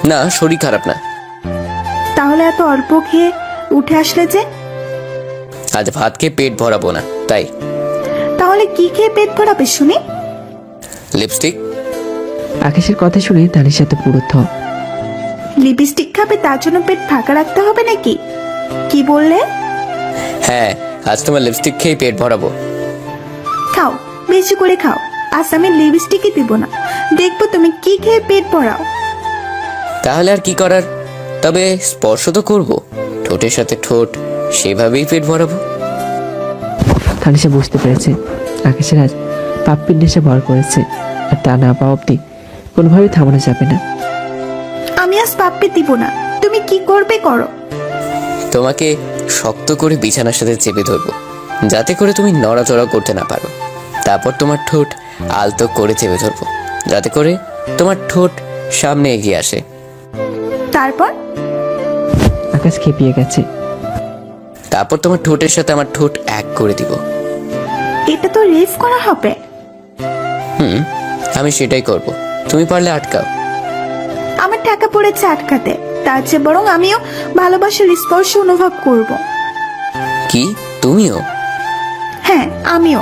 না, শরীর খারাপ না। তাহলে এত অল্প খেয়ে উঠে আসলে যে? আজ ভাত খেয়ে পেট ভরাবো না, তাই। তাহলে কি খেয়ে পেট ভরাবে শুনি? লিপস্টিক। আকাশের কথা শুনে তানিশা তো পুরো থ। লিপস্টিক খাবে তার জন্য পেট ফাঁকা রাখতে হবে নাকি? কি বললে? হ্যাঁ, আজ তোমার লিপস্টিক খেয়ে পেট ভরাবো। খাও, বেশি করে খাও। আজ আমি লিপস্টিকই দিব না, দেখবো তুমি কি খেয়ে পেট ভরাও। তাহলে আর কি করার, তবে স্পর্শ তো করবো, ঠোঁটের সাথে ঠোঁট, সেভাবেই পেট ভরাবো। তানিশা বুঝতে পেরেছে আকাশের আজ পাপ্পির নেশা ভর করেছে, আর তা না পাওয়া অব্দি কোনোভাবেই থামানো যাবে না। আমি আজ পাপ্পি দিব না, তুমি কি করবে করো। তোমাকে শক্ত করে বিছানার সাথে চেপে ধরবো, যাতে করে তুমি নড়াচড়া করতে না পারো। তারপর তোমার ঠোঁট আলতো করে চেপে ধরবো, যাতে করে তোমার ঠোঁট সামনে এগিয়ে আসে। তারপর? আকাশ খেপিয়ে গেছে। তারপর তোমার ঠোঁটের সাথে আমার ঠোঁট এক করে দিব। এটা তো রেপ করা হবে। হুম, আমি সেটাই করব, তুমি পারলে আটকাও। আমার টাকা পড়েছে আটকাতে, তার চেয়ে বরং আমিও ভালোবাসার স্পর্শ অনুভব করব। কি, তুমিও? হ্যাঁ, আমিও।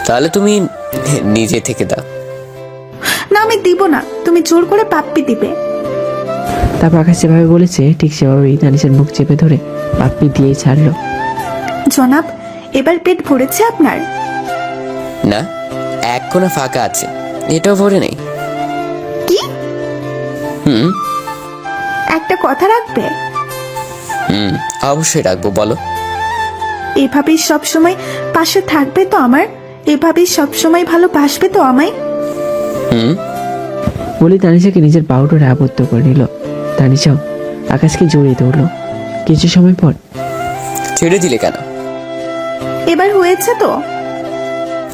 তাহলে তুমি নিজে থেকে দাও। না, আমি দিব না, তুমি জোর করে পাপ্পি দিবে। তারপর আকাশ যেভাবে বলেছে ঠিক সেভাবেই তানিশার মুখ চেপে ধরে পাপ্পি দিয়েই ছাড়লো। জনাব, এবার পেট ভরেছে আপনার? না, এক কোণা ফাঁকা আছে, এটাও ভরে নেই। কি? হুম। একটা কথা রাখবে? অবশ্যই রাখবো, বলো। এভাবেই সবসময় পাশে থাকবে তো আমার? এভাবেই সবসময় ভালোবাসবে তো আমায়? হুম। বলে তানিশাকে নিজের পাউডারে আবদ্ধ করে নিল। তানিশাও আকাশকে জড়িয়ে ধরলো। কিছু সময় পর ছেড়ে দিলে কেন? এবার হয়েছে তো?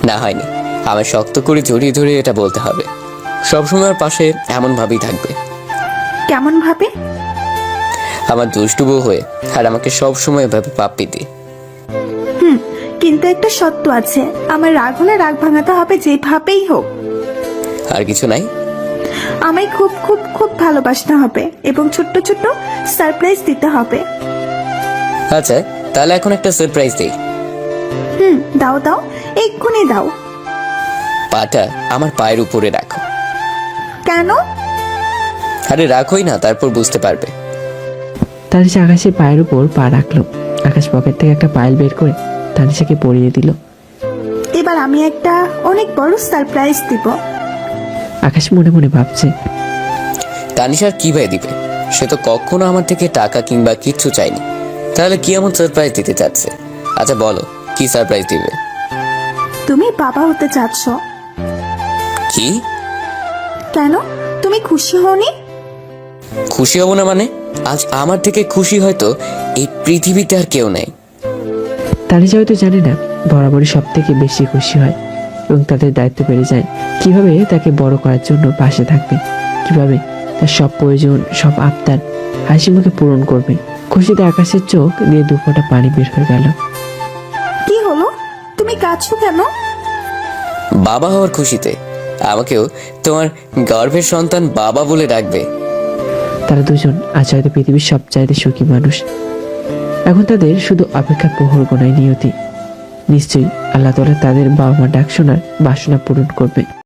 না, হয়নি। আমার শক্ত করে জড়িয়ে ধরে এটা বলতে হবে, সবসময় আমার পাশে এমন ভাবেই থাকবে। কেমন ভাবে? আমার দুষ্টু বউ হয়ে, আর আমাকে সবসময় এভাবে পাপ্পি দি। কিন্তু একটা সত্য আছে, আমার রাগ হলে রাগ ভাঙাতে হবে যেভাবেই হোক। আর কিছু নাই? আমায় খুব খুব খুব ভালোবাসতে হবে এবং ছোট্ট ছোট্ট সারপ্রাইজ দিতে হবে। আচ্ছা, তাহলে এখন একটা সারপ্রাইজ দিই। দাও দাও, এক্ষুনি দাও। পাটা আমার পায়ের উপরে রাখো। কেন? আরে রাখোই না, তারপর বুঝতে পারবে। তানিশা আকাশের পায়ের উপর পা রাখলো। আকাশ পকেট থেকে একটা পায়েল বের করে তানিশাকে পরিয়ে দিল। এবার আমি একটা অনেক বড় সারপ্রাইজ দিব। আকাশ মনে মনে ভাবছে, তানিশার কি ভাই দিবে? সে তো কখনো আমার থেকে টাকা কিংবা কিচ্ছু চাইনি, তাহলে কি এমন সারপ্রাইজ দিতে চাচ্ছে? আচ্ছা বলো, কি সারপ্রাইজ দিবে? তুমি বাবা হতে চাচ্ছ। কি? কেন, তুমি খুশি হওনি? খুশি হব না মানে? আজ আমার থেকে খুশি হয়তো এই পৃথিবীতে আর কেউ নেই। তানিশা হয়তো জানে না বরাবরই সব থেকে বেশি খুশি হয় এবং তাদের দায়িত্ব বেড়ে যায়। কিভাবে তাকে বড় করার জন্য পাশে থাকবে, কিভাবে তার সব প্রয়োজন, সব আবদার হাসি মুখে পূরণ করবে। খুশিতে আকাশের চোখ দিয়ে দু ফোঁটা পানি বের হয়ে গেল। কি হলো, তুমি কাঁদছো কেন? বাবা হওয়ার খুশিতে আমাকেও তোমার গর্ভের সন্তান বাবা বলে ডাকবে। তারা দুজন আজ হয়তো পৃথিবীর সবচাইতে সুখী মানুষ। এখন তাদের শুধু অপেক্ষার প্রহর গোনায় নিয়তি। নিশ্চয়ই আল্লাহ তাআলা তাদের বাবা মা ডাক শোনার বাসনা পূরণ করবে।